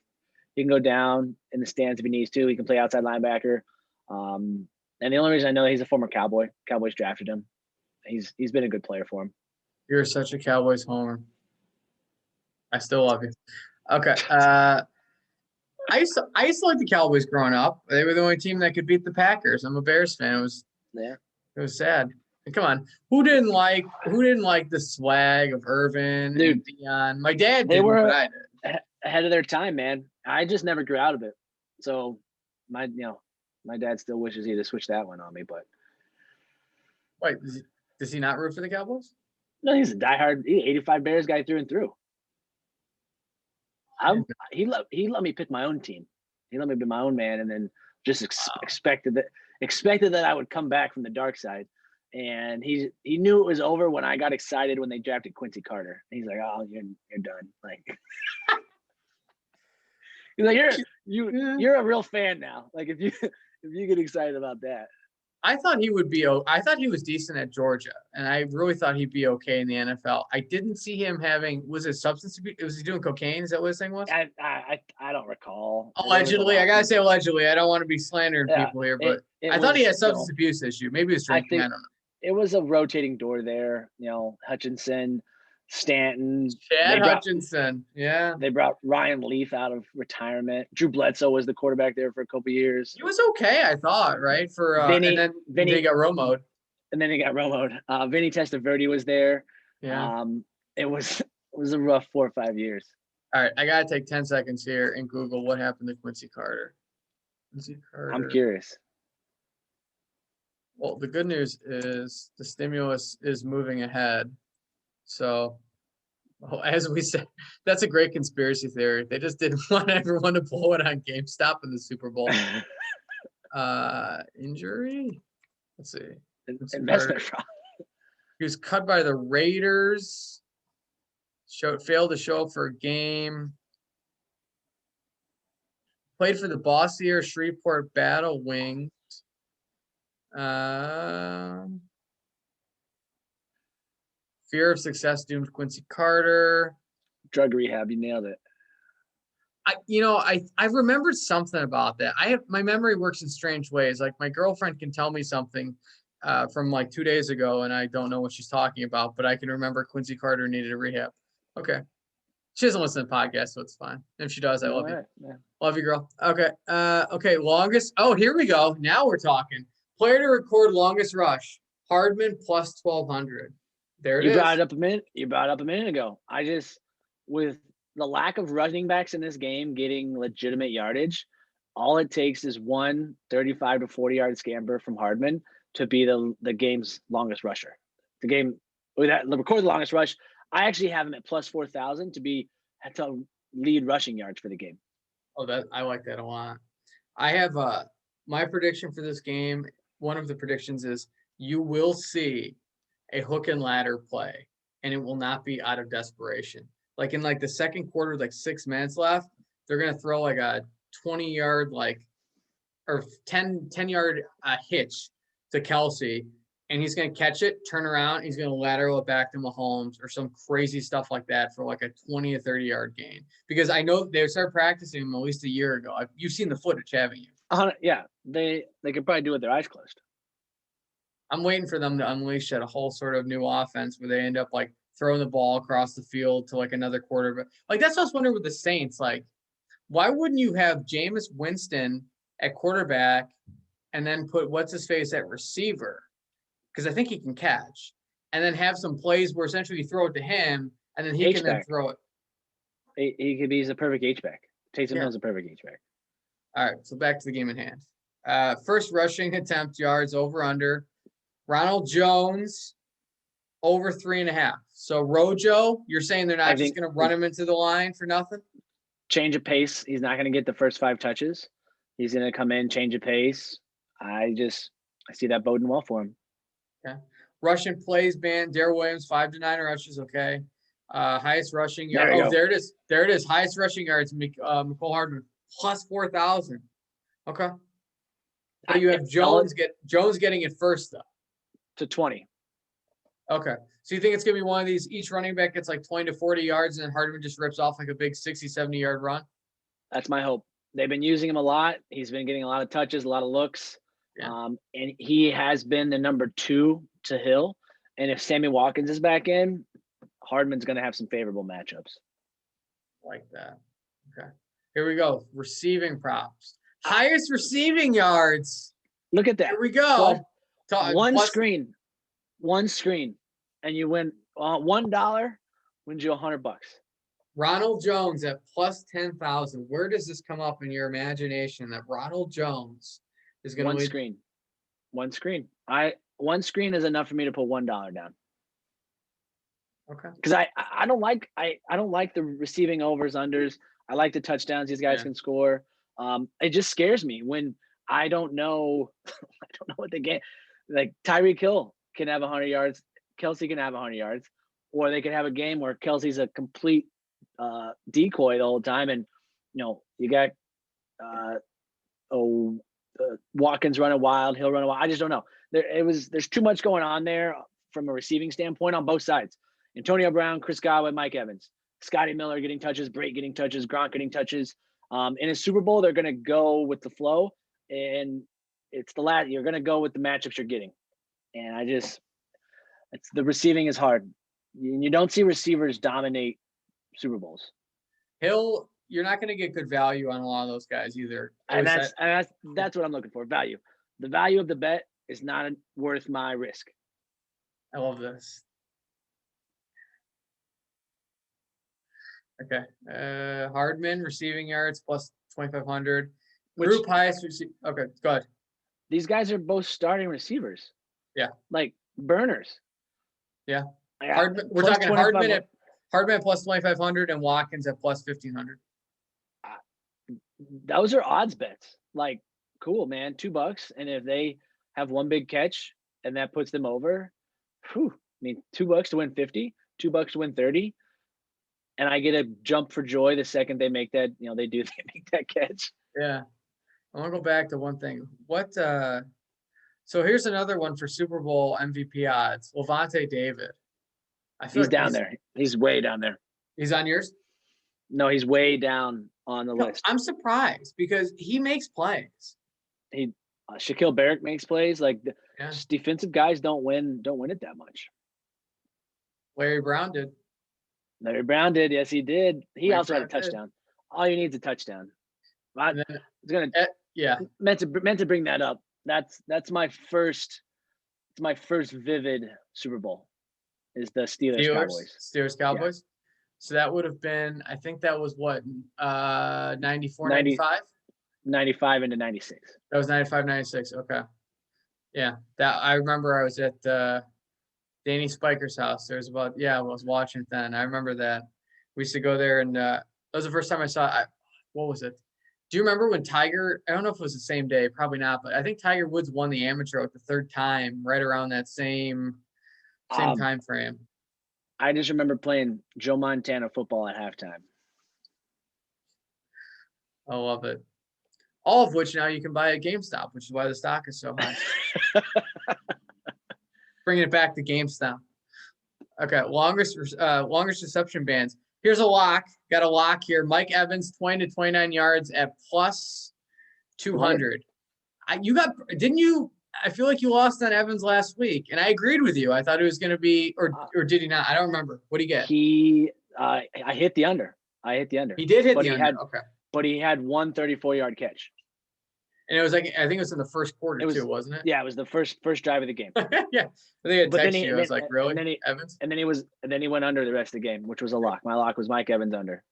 He can go down in the stands if he needs to. He can play outside linebacker. And the only reason I know he's a former Cowboy. Cowboys drafted him. He's been a good player for him. You're such a Cowboys homer. I still love you. Okay. I used to like the Cowboys growing up. They were the only team that could beat the Packers. I'm a Bears fan. It was sad. And come on, who didn't like the swag of Irvin and Dion? My dad did, but I did. Ahead of their time, man. I just never grew out of it. So my dad still wishes he'd have switched that one on me. But wait, does he not root for the Cowboys? No, he's a diehard 85 Bears guy through and through. He let me pick my own team. He let me be my own man, and then just expected that I would come back from the dark side. And he knew it was over when I got excited when they drafted Quincy Carter. And he's like, "Oh, you're done." Like, he's like, "You're a real fan now." Like, if you get excited about that. I thought he would be. I thought he was decent at Georgia, and I really thought he'd be okay in the NFL. I didn't see him having. Was it substance abuse? Was he doing cocaine? Is that what his thing was? I don't recall. Allegedly, I gotta say allegedly. I don't want to be slandering people here, but I thought he had substance abuse issue. Maybe he was drinking. I don't know. It was a rotating door there. Hutchinson, Stanton, Hutchinson. Yeah. They brought Ryan Leaf out of retirement. Drew Bledsoe was the quarterback there for a couple years. He was okay, I thought, right? For Vinny, and then he got Romo'd. And then he got Romo'd. Vinny Testaverde was there. Yeah. It was a rough 4 or 5 years. All right, I gotta take 10 seconds here and Google what happened to Quincy Carter. I'm curious. Well, the good news is the stimulus is moving ahead. So, as we said, that's a great conspiracy theory. They just didn't want everyone to blow it on GameStop in the Super Bowl. Injury? Let's see. Investment fraud. He was cut by the Raiders. Failed to show up for a game. Played for the Bossier Shreveport Battle Wings. Fear of success doomed Quincy Carter. Drug rehab, you nailed it. I remembered something about that. My memory works in strange ways. Like my girlfriend can tell me something from like 2 days ago, and I don't know what she's talking about, but I can remember Quincy Carter needed a rehab. Okay. She doesn't listen to podcasts, so it's fine. If she does, I love you. Yeah. Love you, girl. Okay. Okay. Longest. Oh, here we go. Now we're talking. Player to record longest rush. Hardman plus 1,200. There it is. You brought it up a minute ago. With the lack of running backs in this game getting legitimate yardage, all it takes is one 35 to 40-yard scamper from Hardman to be the game's longest rusher. Record the longest rush. I actually have him at plus 4,000 to lead rushing yards for the game. Oh, I like that a lot. I have my prediction for this game. One of the predictions is you will see a hook and ladder play, and it will not be out of desperation. Like in like the second quarter, like 6 minutes left, they're gonna throw like a 20-yard or 10-yard hitch to Kelsey, and he's going to catch it, turn around, he's going to lateral it back to Mahomes or some crazy stuff like that for like a 20 or 30-yard gain. Because I know they started practicing him at least a year ago. You've seen the footage, haven't you? Yeah, they could probably do it with their eyes closed. I'm waiting for them to unleash a whole sort of new offense where they end up like throwing the ball across the field to like another quarterback. Like that's what I was wondering with the Saints. Like, why wouldn't you have Jameis Winston at quarterback and then put what's his face at receiver? Because I think he can catch, and then have some plays where essentially you throw it to him, and then he can then throw it. He could be a perfect H-back. Taysom Hill's a perfect H-back. All right, so back to the game at hand. First rushing attempt yards over under. Ronald Jones over 3.5. So Rojo, you're saying they're not just going to run him into the line for nothing? Change of pace. He's not going to get the first 5 touches. He's going to come in, change of pace. I see that boding well for him. Okay. Rushing plays, man. Darrell Williams, 5 to 9 rushes. Okay. Highest rushing yards. There it is. There it is. Highest rushing yards. Mecole Hardman plus 4,000. Okay. So you have Jones getting it first though. To 20. Okay. So you think it's gonna be one of these? Each running back gets like 20 to 40 yards, and then Hardman just rips off like a big 60, 70-yard run. That's my hope. They've been using him a lot. He's been getting a lot of touches, a lot of looks. Yeah. And he has been the number 2 to Hill. And if Sammy Watkins is back in, Hardman's going to have some favorable matchups. Like that. Okay. Here we go. Receiving props. Highest receiving yards. Look at that. Here we go. One screen, and you win $1 wins you $100. Ronald Jones at plus 10,000. Where does this come up in your imagination that Ronald Jones is going to lead? Screen. One screen. One screen is enough for me to put $1 down. Okay. Because I don't like the receiving overs, unders. I like the touchdowns these guys can score. It just scares me when I don't know what the game. Like Tyreek Hill can have 100 yards, Kelsey can have 100 yards, or they could have a game where Kelsey's a complete decoy the whole time, and you got Watkins running wild, Hill running wild. I just don't know. There's too much going on there from a receiving standpoint on both sides. Antonio Brown, Chris Godwin, Mike Evans, Scotty Miller getting touches, Brake getting touches, Gronk getting touches. In a Super Bowl, they're going to go with the flow, and it's you're going to go with the matchups you're getting. And the receiving is hard. You don't see receivers dominate Super Bowls. Hill, you're not going to get good value on a lot of those guys either. And that's what I'm looking for. Value. The value of the bet is not worth my risk. I love this. Okay. Hardman receiving yards plus 2,500. Group highest Okay, go ahead. These guys are both starting receivers. Yeah. Like burners. Yeah. We're talking Hardman at plus 2,500 and Watkins at plus 1,500. Those are odds bets. Like, cool, man, $2. And if they have one big catch and that puts them over, $2 to win 50, $2 to win 30. And I get a jump for joy the second they make that, they make that catch. Yeah. I want to go back to one thing. So here's another one for Super Bowl MVP odds. Lavonte David. He's down there. He's way down there. He's on yours? No, he's way down on the list. I'm surprised because he makes plays. Shaquille Barrett makes plays. Like defensive guys don't win it that much. Larry Brown did. Yes, he did. He also had a touchdown. All you need is a touchdown. Meant to bring that up. That's my first. It's my first vivid Super Bowl. Is the Steelers Cowboys. Yeah. So that would have been. I think that was what 94, 95. 95 into 96. That was 95, 96. Okay. Yeah, that I remember. I was at Danny Spiker's house. I was watching it then. I remember that. We used to go there, and that was the first time I saw. What was it? Do you remember when Tiger? I don't know if it was the same day. Probably not, but I think Tiger Woods won the amateur at the third time, right around that same time frame. I just remember playing Joe Montana football at halftime. I love it. All of which now you can buy at GameStop, which is why the stock is so high. Bringing it back to GameStop. Okay, longest reception bands. Here's a lock. Got a lock here. Mike Evans, 20 to 29 yards at plus 200. Didn't you? I feel like you lost on Evans last week, and I agreed with you. I thought it was going to be, or did he not? I don't remember. What did he get? I hit the under. He did hit the under. Okay. But he had 134-yard catch. And it was like, I think it was in the first quarter too, wasn't it? Yeah, it was the first drive of the game. Yeah. I think I texted you. I was like, really? Evans? And then he went under the rest of the game, which was a lock. My lock was Mike Evans under.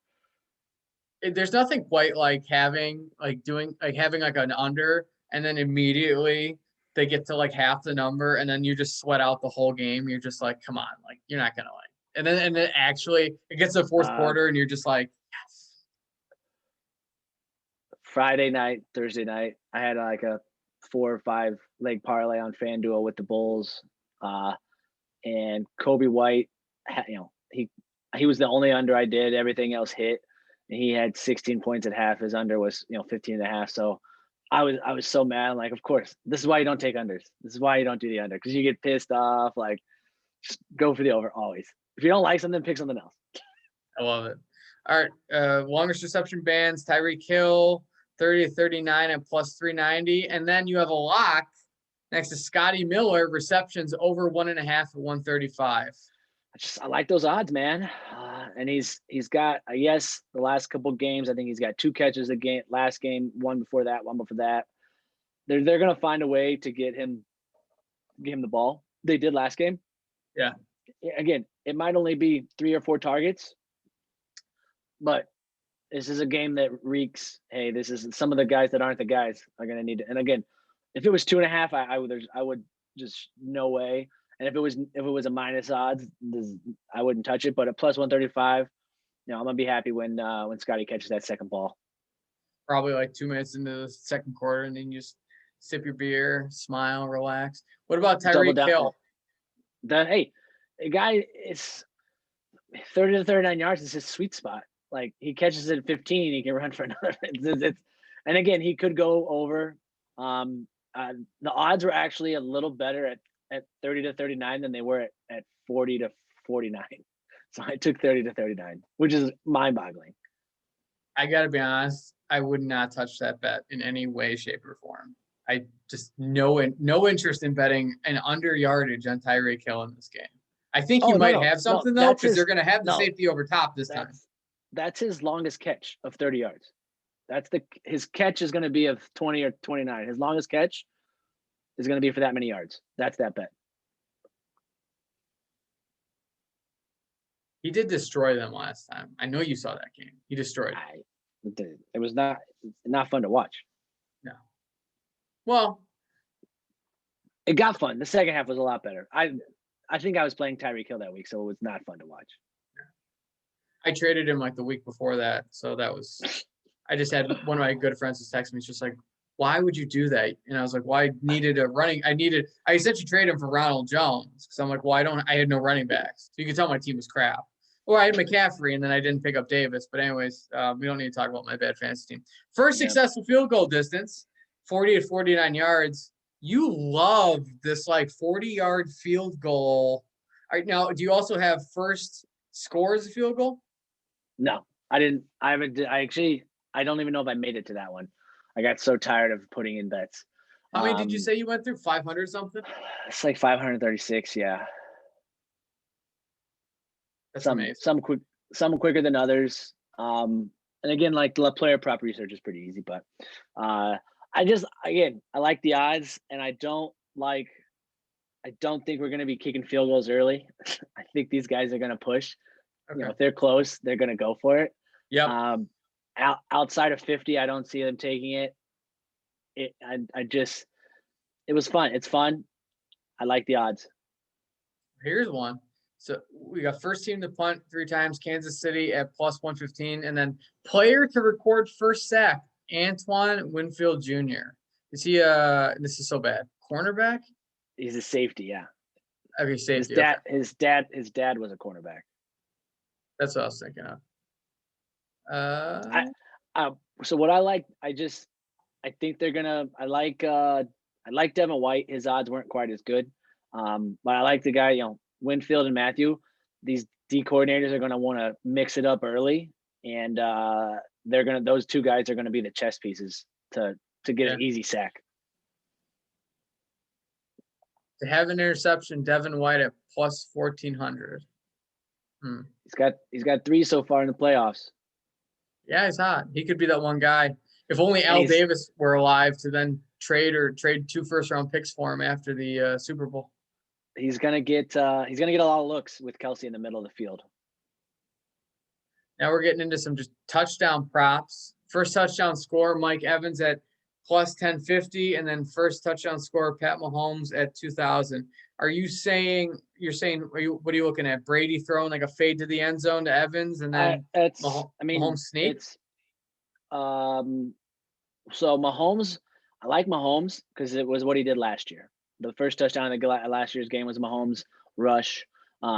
There's nothing quite like having an under, and then immediately they get to like half the number, and then you just sweat out the whole game. You're just like, come on, like you're not gonna like. And then actually it gets to the fourth quarter, and you're just like, yes. Friday night, Thursday night, I had like a 4 or 5 leg parlay on FanDuel with the Bulls, and Kobe White. He was the only under I did. Everything else hit. And he had 16 points at half. His under was 15 and a half. So I was so mad. I'm like, of course, this is why you don't take unders. This is why you don't do the under, because you get pissed off. Like, just go for the over always. If you don't like something, pick something else. I love it. All right, longest reception bands: Tyreek Hill, 30 to 39 at plus 390, and then you have a lock next to Scotty Miller, receptions over 1.5 at 135. I like those odds, man. And he's got, I guess, the last couple games, I think he's got 2 catches a game. Last game, one before that. They're gonna find a way to get him the ball. They did last game. Yeah. Again, it might only be 3 or 4 targets, but this is a game that reeks. Hey, this is some of the guys that aren't the guys are gonna need it. And again, if it was 2.5, I would just no way. And if it was a minus odds, I wouldn't touch it. But at plus 135, I'm gonna be happy when Scotty catches that second ball. Probably like 2 minutes into the second quarter, and then you just sip your beer, smile, relax. What about Tyreek Hill? The guy is 30 to 39 yards is his sweet spot. Like, he catches it at 15, he can run for another. And again, he could go over. The odds were actually a little better at 30 to 39 than they were at 40 to 49. So I took 30 to 39, which is mind-boggling. I got to be honest, I would not touch that bet in any way, shape, or form. I just no interest in betting an under yardage on Tyreek Hill in this game. I think he might have something though, because they're going to have the safety over top this time. That's his longest catch of 30 yards. His catch is going to be of 20 or 29. His longest catch is going to be for that many yards. That's that bet. He did destroy them last time. I know you saw that game. He destroyed them. It was not fun to watch. No. Well, it got fun. The second half was a lot better. I think I was playing Tyreek Hill that week, so it was not fun to watch. I traded him like the week before that, so that was. I just had one of my good friends just text me. It's just like, why would you do that? And I was like, well, I essentially traded him for Ronald Jones. So I'm like, well, I had no running backs. So you can tell my team was crap. Or I had McCaffrey, and then I didn't pick up Davis. But anyways, we don't need to talk about my bad fantasy team. First successful field goal distance, 40 to 49 yards. You love this like 40-yard field goal. All right, now, do you also have first score as a field goal? No, I didn't. I don't even know if I made it to that one. I got so tired of putting in bets. How many did you say you went through? 500 something? It's like 536, yeah. That's amazing. Some quicker than others. And again, like the player prop research is pretty easy, but I like the odds, and I don't think we're going to be kicking field goals early. I think these guys are going to push. Okay. If they're close, they're going to go for it. Yeah. Outside of 50, I don't see them taking it. It was fun. It's fun. I like the odds. Here's one. So we got first team to punt 3 times, Kansas City at plus 115, and then player to record first sack, Antoine Winfield Jr. Is he this is so bad, cornerback? He's a safety, yeah. Okay, safety. His dad was a cornerback. That's what I was thinking of. So what I like, I think they're gonna. I like Devin White. His odds weren't quite as good. But I like the guy, Winfield and Matthew. These D coordinators are going to want to mix it up early, and those two guys are going to be the chess pieces to get an easy sack. To have an interception, Devin White at plus 1,400. He's got 3 so far in the playoffs. Yeah, he's hot. He could be that one guy. If only Al Davis were alive to then trade 2 first-round picks for him after the Super Bowl. He's gonna get a lot of looks with Kelsey in the middle of the field. Now we're getting into some just touchdown props. First touchdown score, Mike Evans at plus 1,050, and then first touchdown score, Pat Mahomes at 2,000. What are you looking at? Brady throwing like a fade to the end zone to Evans, and then Mahomes sneak? So Mahomes, I like Mahomes because it was what he did last year. The first touchdown in last year's game was Mahomes rush. He's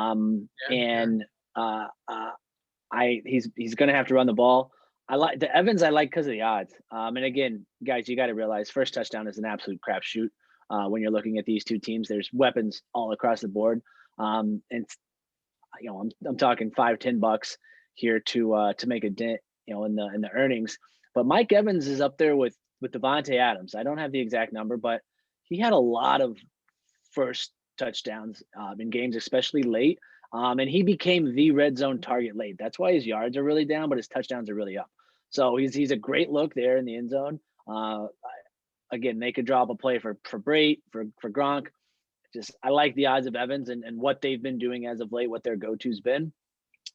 going to have to run the ball. I like the Evans. I like because of the odds. And again, guys, you got to realize first touchdown is an absolute crapshoot. When you're looking at these two teams, there's weapons all across the board. And I'm talking $5-10 here to make a dent, in the earnings. But Mike Evans is up there with Devontae Adams. I don't have the exact number, but he had a lot of first touchdowns in games, especially late. And he became the red zone target late. That's why his yards are really down, but his touchdowns are really up. So he's a great look there in the end zone. Again, they could drop a play for Brait, for Gronk. I like the odds of Evans and what they've been doing as of late, what their go-to's been.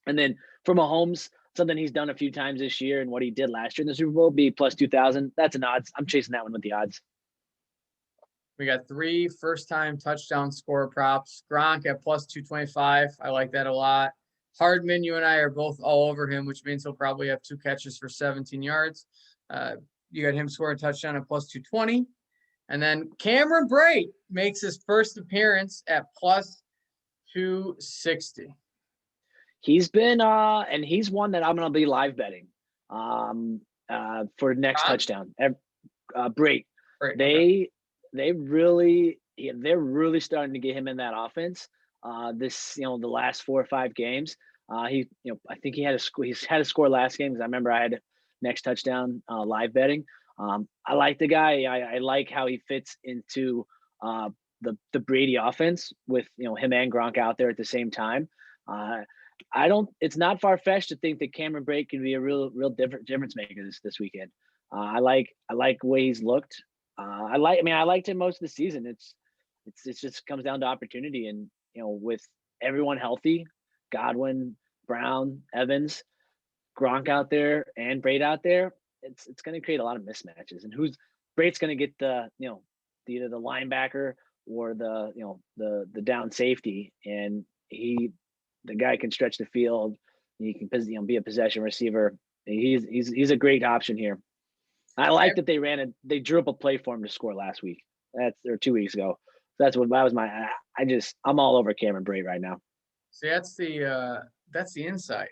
And then for Mahomes, something he's done a few times this year and what he did last year in the Super Bowl, be plus 2,000. That's an odds. I'm chasing that one with the odds. We got 3 first-time touchdown score props. Gronk at plus 225. I like that a lot. Hardman, you and I are both all over him, which means he'll probably have 2 catches for 17 yards. You got him scoring a touchdown at plus 220. And then Cameron Brait makes his first appearance at plus 260. He's been and he's one that I'm going to be live betting for next touchdown. Brait. They're really starting to get him in that offense. The last 4 or 5 games, I think he had a score. He's had a score last game because I remember I had next touchdown live betting. I like the guy. I like how he fits into the Brady offense with him and Gronk out there at the same time. It's not far-fetched to think that Cameron Brait can be a real difference maker this weekend. I like the way he's looked. I liked him most of the season. It just comes down to opportunity, and with everyone healthy, Godwin, Brown, Evans, Gronk out there, and Brait out there, it's going to create a lot of mismatches. And Brait's going to get either the linebacker or the down safety, and the guy can stretch the field. He can be a possession receiver. He's a great option here. I like that they drew up a play for him to score last week. Or 2 weeks ago. I'm all over Cameron Brait right now. See, that's the insight.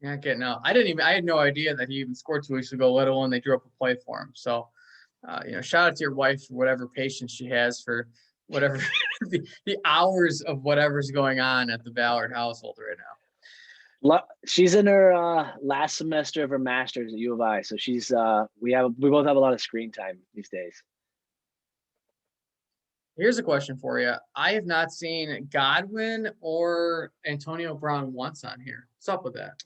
You're not getting out. I had no idea that he even scored 2 weeks ago, let alone they drew up a play for him. So, shout out to your wife for whatever patience she has for whatever the hours of whatever's going on at the Ballard household right now. She's in her last semester of her master's at U of I, so she's we both have a lot of screen time these days. Here's a question for you. I have not seen Godwin or Antonio Brown once on here. What's up with that?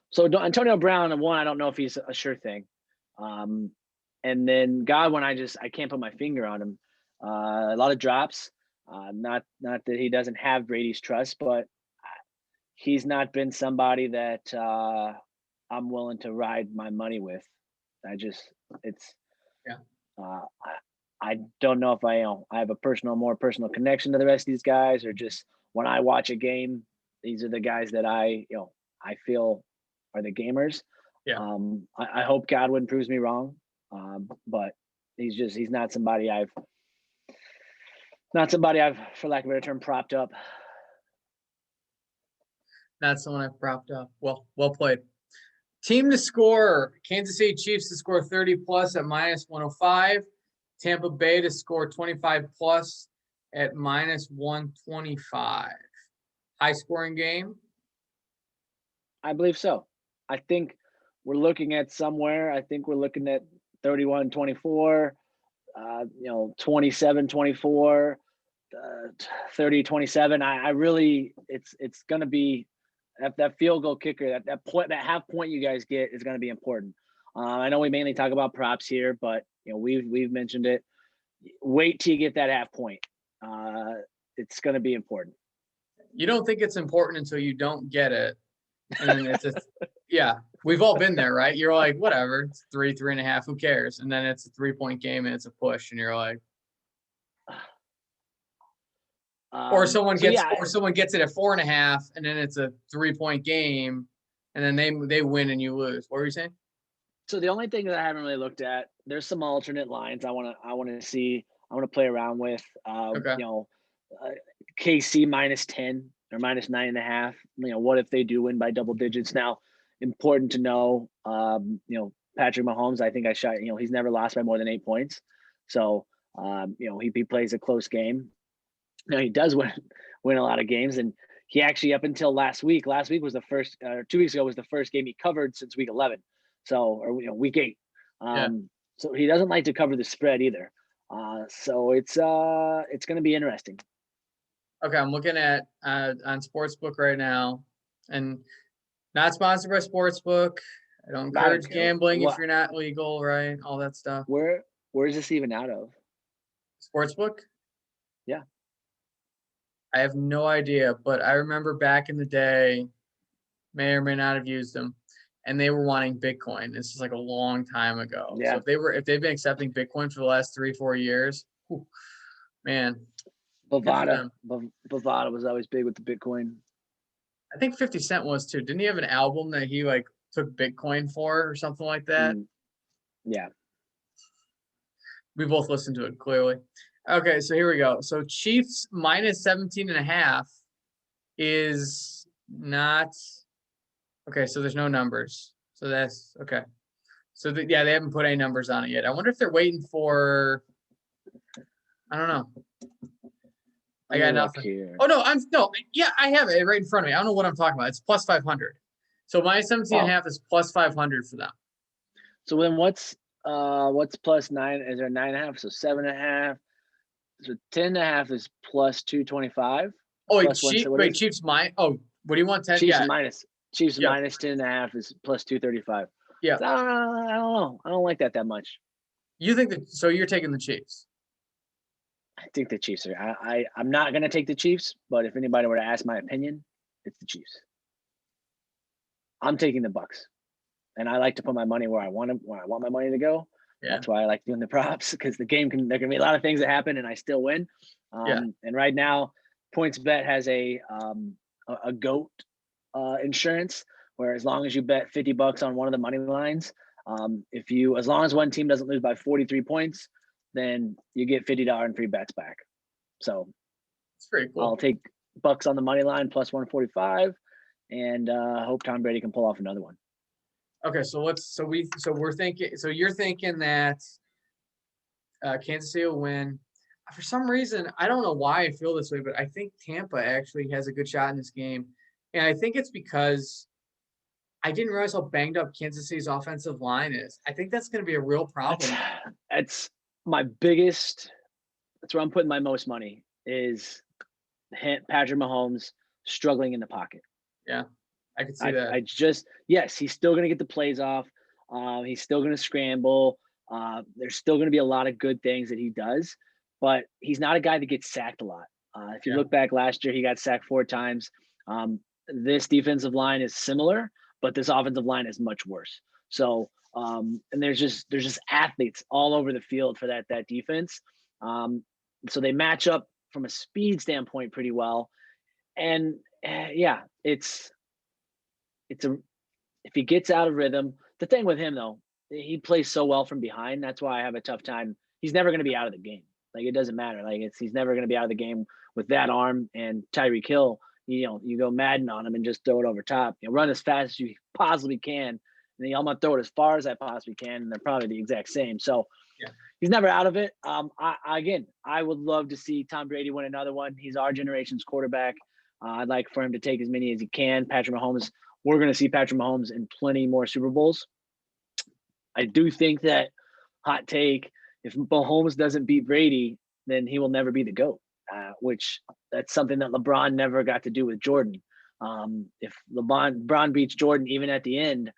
So Antonio Brown, one, I don't know if he's a sure thing. And then Godwin, I can't put my finger on him. A lot of drops. Not that he doesn't have Brady's trust, but he's not been somebody that I'm willing to ride my money with. I don't know if I have a more personal connection to the rest of these guys, or just when I watch a game, these are the guys that I feel are the gamers. Yeah. I hope Godwin proves me wrong. But he's not somebody I've, for lack of a better term, propped up. Not someone I've propped up. Well played. Team to score. Kansas City Chiefs to score 30 plus at minus 105. Tampa Bay to score 25 plus at minus 125. High scoring game. I believe so. I think we're looking at somewhere. I think we're looking at 31-24, 27-24, 30-27. I really, it's going to be that field goal kicker, that point, that half point you guys get is going to be important. I know we mainly talk about props here, but we've mentioned it. Wait till you get that half point. It's going to be important. You don't think it's important until you don't get it. And then it's yeah, we've all been there, right? You're like, whatever, it's 3.5, who cares? And then it's a 3-point game and it's a push, and you're like, or someone gets it at 4.5, and then it's a 3-point game, and then they win and you lose. What were you saying? So the only thing that I haven't really looked at, there's some alternate lines I want to see. I want to play around with. Okay. KC minus 10 or minus 9.5. What if they do win by double digits? Now, important to know. Patrick Mahomes, I think I shot. He's never lost by more than 8 points. So he plays a close game. Now he does win a lot of games, and he actually, up until last week was the first, 2 weeks ago was the first game he covered since week 11. So, or week 8. So he doesn't like to cover the spread either. So it's going to be interesting. Okay, I'm looking at on Sportsbook right now, and not sponsored by Sportsbook. I don't encourage gambling if you're not legal, right? All that stuff. Where is this even out of? Sportsbook? Yeah. I have no idea, but I remember back in the day, may or may not have used them, and they were wanting Bitcoin. This is like a long time ago. Yeah. So if they've been accepting Bitcoin for the last 3-4 years, man. Bovada was always big with the Bitcoin. I think 50 Cent was too. Didn't he have an album that he took Bitcoin for or something like that? Yeah. We both listened to it, clearly. Okay, so here we go. So Chiefs minus 17.5 is not okay. So there's no numbers. So that's okay. So they haven't put any numbers on it yet. I wonder if they're waiting for. I don't know. I got nothing. Here. Oh no, I have it right in front of me. I don't know what I'm talking about. It's plus 500. So minus 17.5 is plus 500 for them. So then what's plus 9? Is there 9.5? So 7.5. So 10.5 is plus 225. Oh, wait, Chiefs minus. Oh, what do you want? 10? Chiefs minus. Chiefs minus 10.5 is plus 235. Yeah. So I don't know. I don't like that much. You think that? So you're taking the Chiefs? I think the Chiefs are. I'm not going to take the Chiefs, but if anybody were to ask my opinion, it's the Chiefs. I'm taking the Bucks, and I like to put my money where I want my money to go. Yeah. That's why I like doing the props, because the game there can be a lot of things that happen and I still win. And right now, PointsBet has a GOAT insurance, where as long as you bet $50 on one of the money lines, as long as one team doesn't lose by 43 points, then you get $50 in free bets back. So it's pretty cool. I'll take Bucks on the money line plus 145, and hope Tom Brady can pull off another one. Okay, you're thinking that Kansas City will win. For some reason, I don't know why I feel this way, but I think Tampa actually has a good shot in this game. And I think it's because I didn't realize how banged up Kansas City's offensive line is. I think that's going to be a real problem. That's my biggest. That's where I'm putting my most money, is Patrick Mahomes struggling in the pocket. Yeah. I could see that. Yes, he's still going to get the plays off. He's still going to scramble. There's still going to be a lot of good things that he does, but he's not a guy that gets sacked a lot. If you look back last year, he got sacked 4 times. This defensive line is similar, but this offensive line is much worse. So, and there's just athletes all over the field for that defense. So they match up from a speed standpoint pretty well. And if he gets out of rhythm, the thing with him though, he plays so well from behind. That's why I have a tough time. He's never going to be out of the game. It doesn't matter. He's never going to be out of the game with that arm. And Tyreek Hill, you go Madden on him and just throw it over top. Run as fast as you possibly can. And I'm going to throw it as far as I possibly can. And they're probably the exact same. So Yeah. he's never out of it. I would love to see Tom Brady win another one. He's our generation's quarterback. I'd like for him to take as many as he can. Patrick Mahomes, we're going to see Patrick Mahomes in plenty more Super Bowls. I do think that, hot take, if Mahomes doesn't beat Brady, then he will never be the GOAT, which that's something that LeBron never got to do with Jordan. If LeBron beats Jordan even at the end,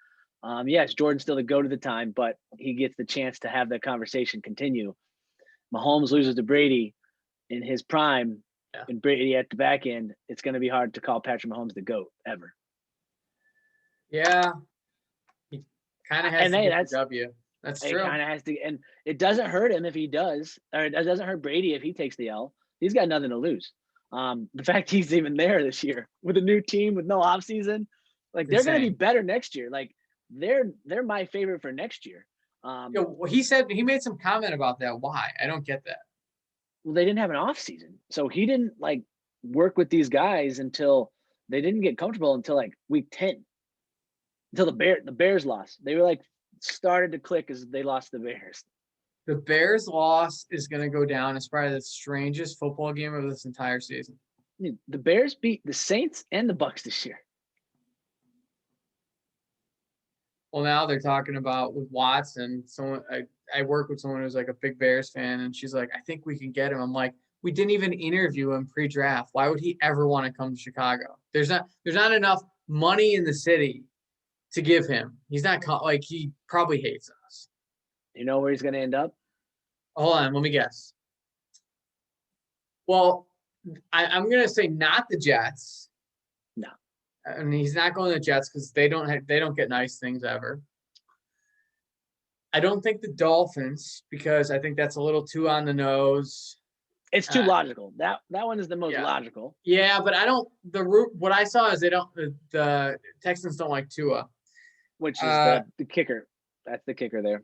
yes, Jordan's still the GOAT at the time, but he gets the chance to have that conversation continue. Mahomes loses to Brady in his prime, and Brady at the back end. It's going to be hard to call Patrick Mahomes the GOAT ever. Yeah, he kind of has to get the W. That's true. It kind of has to, and it doesn't hurt him if he does, or it doesn't hurt Brady if he takes the L. He's got nothing to lose. The fact he's even there this year with a new team with no offseason, like they're going to be better next year. Like they're my favorite for next year. He made some comment about that. Why? I don't get that. Well, they didn't have an offseason, so he didn't like work with these guys until they didn't get comfortable until like week 10. Until the Bears lost. They were like started to click as they lost the Bears. The Bears loss is going to go down as probably the strangest football game of this entire season. Dude, the Bears beat the Saints and the Bucs this year. Well, now they're talking about with Watson. Someone I work with someone who's like a big Bears fan, and she's like, I think we can get him. I'm like, we didn't even interview him pre-draft. Why would he ever want to come to Chicago? There's not enough money in the city to give him. He's not like he probably hates us. You know where he's going to end up? Hold on, let me guess. Well, I'm going to say not the Jets. No. I mean, he's not going to the Jets because they don't get nice things ever. I don't think the Dolphins because I think that's a little too on the nose. It's too logical. That one is the most logical. Yeah, but I don't. What I saw is the Texans don't like Tua, which is the kicker. That's the kicker there.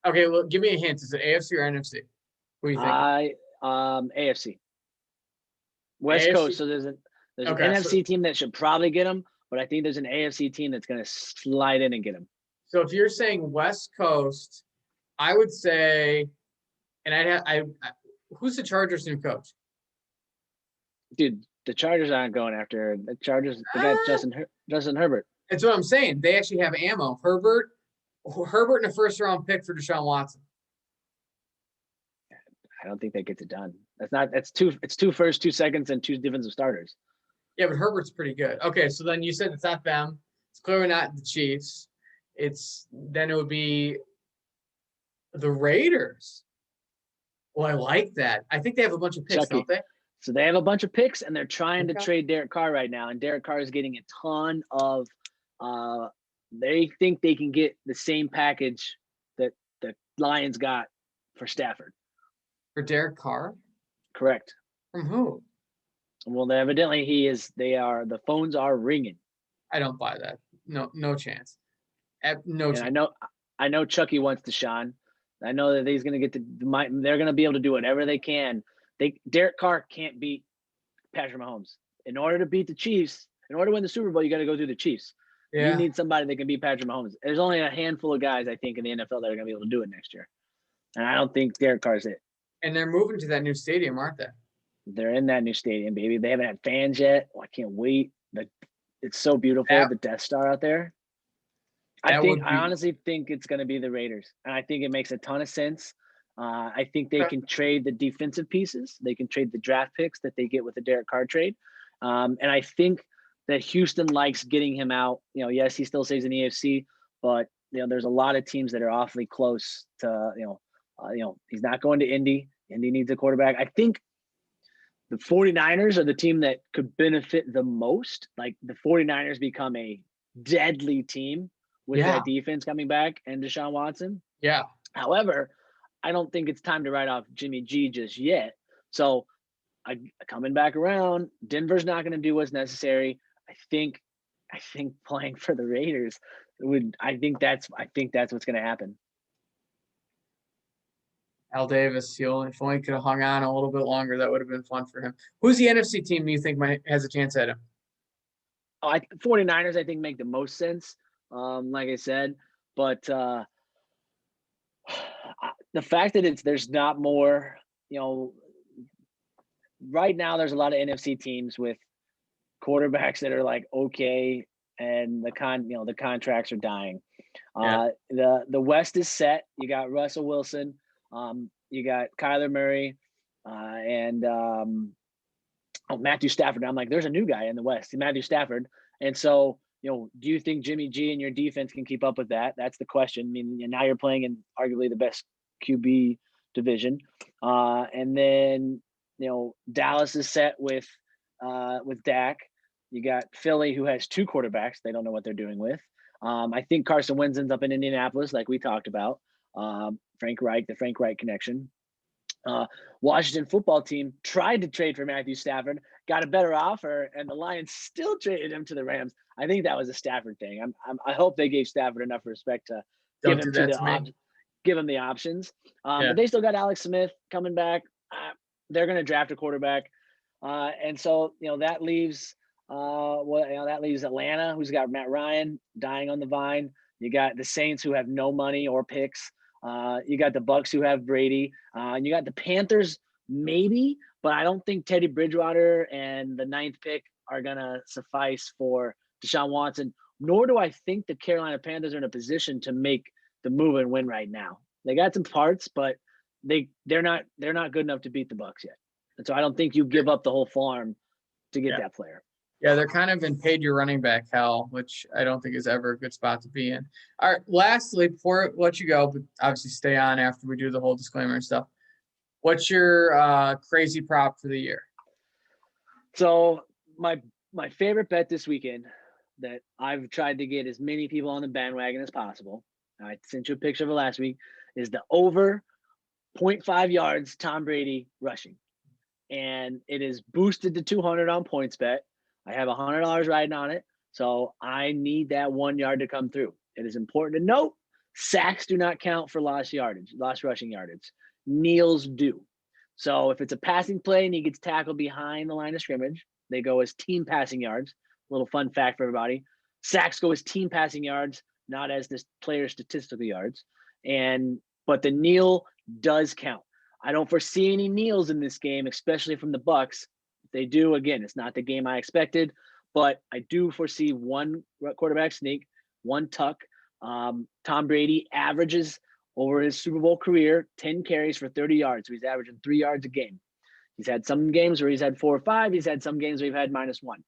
Okay, well, give me a hint. Is it AFC or NFC? What do you think? AFC. West AFC? Coast. So there's an NFC team that should probably get him, but I think there's an AFC team that's going to slide in and get him. So if you're saying West Coast, I would say, and who's the Chargers' new coach? Dude, the Chargers aren't going after the Chargers. They got Justin Herbert. That's what I'm saying. They actually have ammo. Herbert and a first-round pick for Deshaun Watson. I don't think that gets it done. It's two first, 2 seconds, and 2 defensive starters. Yeah, but Herbert's pretty good. Okay, so then you said it's not them. It's clearly not the Chiefs. Then it would be the Raiders. Well, I like that. I think they have a bunch of picks, don't they? So they have a bunch of picks, and they're trying to trade Derek Carr right now. And Derek Carr is getting a ton of they think they can get the same package that the Lions got for Stafford. For Derek Carr? Correct. From who? Well, evidently the phones are ringing. I don't buy that. No chance. No chance. I know Chucky wants Deshaun. I know that he's going to they're going to be able to do whatever they can. Derek Carr can't beat Patrick Mahomes. In order to beat the Chiefs, in order to win the Super Bowl, you got to go through the Chiefs. Yeah. You need somebody that can beat Patrick Mahomes. There's only a handful of guys, I think, in the NFL that are going to be able to do it next year. And I don't think Derek Carr's it. And they're moving to that new stadium, aren't they? They're in that new stadium, baby. They haven't had fans yet. Oh, I can't wait. It's so beautiful, the Death Star out there. I honestly think it's going to be the Raiders. And I think it makes a ton of sense. I think they can trade the defensive pieces. They can trade the draft picks that they get with the Derek Carr trade. And I think that Houston likes getting him out. Yes, he still stays in the AFC, but there's a lot of teams that are awfully close to, he's not going to Indy. Indy needs a quarterback. I think the 49ers are the team that could benefit the most. Like the 49ers become a deadly team with that defense coming back and Deshaun Watson. Yeah. However, I don't think it's time to write off Jimmy G just yet. So coming back around, Denver's not going to do what's necessary. I think playing for the Raiders I think that's what's going to happen. Al Davis, if only could have hung on a little bit longer, that would have been fun for him. Who's the NFC team you think has a chance at him? 49ers, I think, make the most sense. Like I said, but the fact that there's not more, right now there's a lot of NFC teams with quarterbacks that are like okay, and the contracts are dying. The West is set. You got Russell Wilson, you got Kyler Murray, and Matthew Stafford. I'm like, there's a new guy in the West, Matthew Stafford. And so, do you think Jimmy G and your defense can keep up with that? That's the question. I mean, now you're playing in arguably the best QB division. And then, Dallas is set with Dak. You got Philly, who has two quarterbacks they don't know what they're doing with. I think Carson Wentz ends up in Indianapolis, like we talked about. Frank Reich, the Frank Reich connection. Washington football team tried to trade for Matthew Stafford, got a better offer, and the Lions still traded him to the Rams. I think that was a Stafford thing. I hope they gave Stafford enough respect to give him the options. But they still got Alex Smith coming back. They're going to draft a quarterback, and so that leaves Atlanta, who's got Matt Ryan dying on the vine. You got the Saints, who have no money or picks. You got the Bucks, who have Brady. And you got the Panthers, maybe, but I don't think Teddy Bridgewater and the 9th pick are going to suffice for Deshaun Watson, nor do I think the Carolina Panthers are in a position to make the move and win right now. They got some parts, but they're not good enough to beat the Bucks yet. And so I don't think you give up the whole farm to get that player. Yeah, they're kind of in paid your running back hell, which I don't think is ever a good spot to be in. All right, lastly, before I let you go, but obviously stay on after we do the whole disclaimer and stuff, what's your crazy prop for the year? So my favorite bet this weekend that I've tried to get as many people on the bandwagon as possible, I sent you a picture of it last week, is the over 0.5 yards Tom Brady rushing. And it is boosted to 200 on PointsBet. I have $100 riding on it, so I need that 1 yard to come through. It is important to note, sacks do not count for lost rushing yardage. Kneels do. So if it's a passing play and he gets tackled behind the line of scrimmage, they go as team passing yards. Little fun fact for everybody. Sacks go as team passing yards, not as this player's statistical yards. But the kneel does count. I don't foresee any kneels in this game, especially from the Bucks. If they do, again, it's not the game I expected, but I do foresee one quarterback sneak, one tuck. Tom Brady averages over his Super Bowl career 10 carries for 30 yards. So he's averaging 3 yards a game. He's had some games where he's had 4 or 5. He's had some games where he's had -1.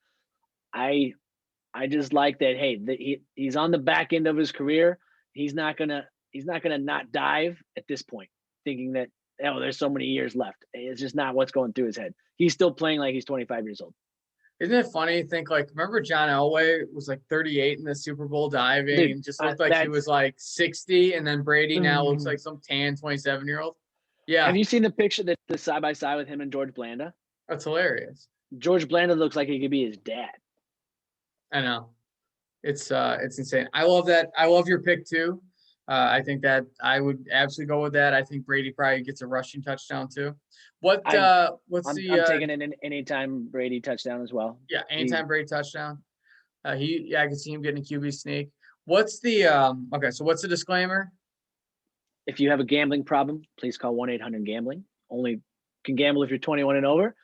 I just like that. Hey, he's on the back end of his career. He's not gonna not dive at this point, thinking that there's so many years left. It's just not what's going through his head. He's still playing like he's 25 years old. Isn't it funny to think, like, remember John Elway was like 38 in the Super Bowl diving, Dude, and just looked like he was like 60, and then Brady now looks like some tan 27-year-old. Yeah. Have you seen the picture that's the side by side with him and George Blanda? That's hilarious. George Blanda looks like he could be his dad. I know. It's insane. I love that. I love your pick too. I think that I would absolutely go with that. I think Brady probably gets a rushing touchdown too. I'm taking an anytime Brady touchdown as well. Yeah, anytime Brady touchdown. I can see him getting a QB sneak. What's the so what's the disclaimer? If you have a gambling problem, please call 1-800-GAMBLING. Only can gamble if you're 21 and over.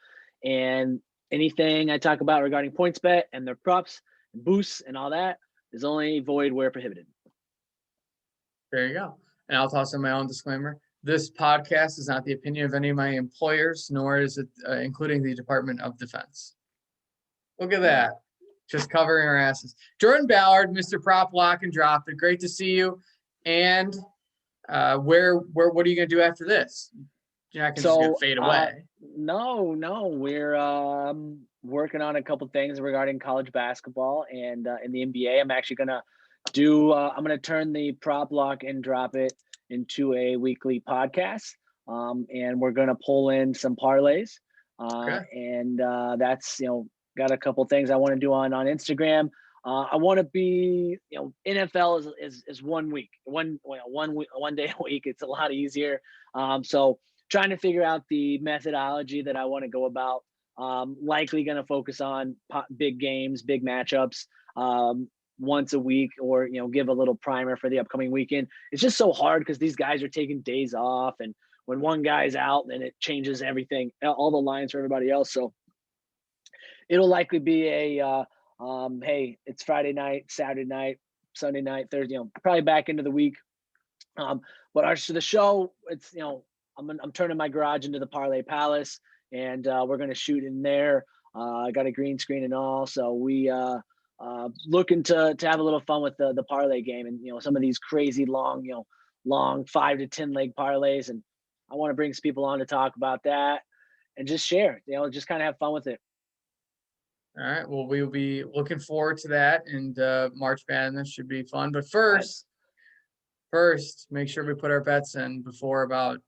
And anything I talk about regarding PointsBet and their props, and boosts, and all that is only void where prohibited. There you go. And I'll toss in my own disclaimer. This podcast is not the opinion of any of my employers, nor is it including the Department of Defense. Look at that. Just covering our asses. Jordan Ballard, Mr. Prop Lock and Drop It. Great to see you. And what are you going to do after this? You're not going to fade away. No. We're working on a couple things regarding college basketball and in the NBA. I'm actually going to I'm going to turn the Prop Lock and Drop It into a weekly podcast. And we're going to pull in some parlays. And that's, got a couple things I want to do on Instagram. I want to be, NFL is 1 week, one day a week. It's a lot easier. So trying to figure out the methodology that I want to go about. Likely going to focus on big games, big matchups. once a week, or give a little primer for the upcoming weekend. It's just so hard because these guys are taking days off, and when one guy's out, then it changes everything, all the lines for everybody else. So it'll likely be a hey, it's Friday night, Saturday night, Sunday night, Thursday, probably back into the week. But the show, it's I'm turning my garage into the Parlay Palace, and we're gonna shoot in there. I got a green screen and all, so we looking to have a little fun with the parlay game, and some of these crazy long 5 to 10 leg parlays, and I want to bring some people on to talk about that and just share, just kind of have fun with it. All right. Well, we'll be looking forward to that, and March Madness should be fun. But first, make sure we put our bets in before about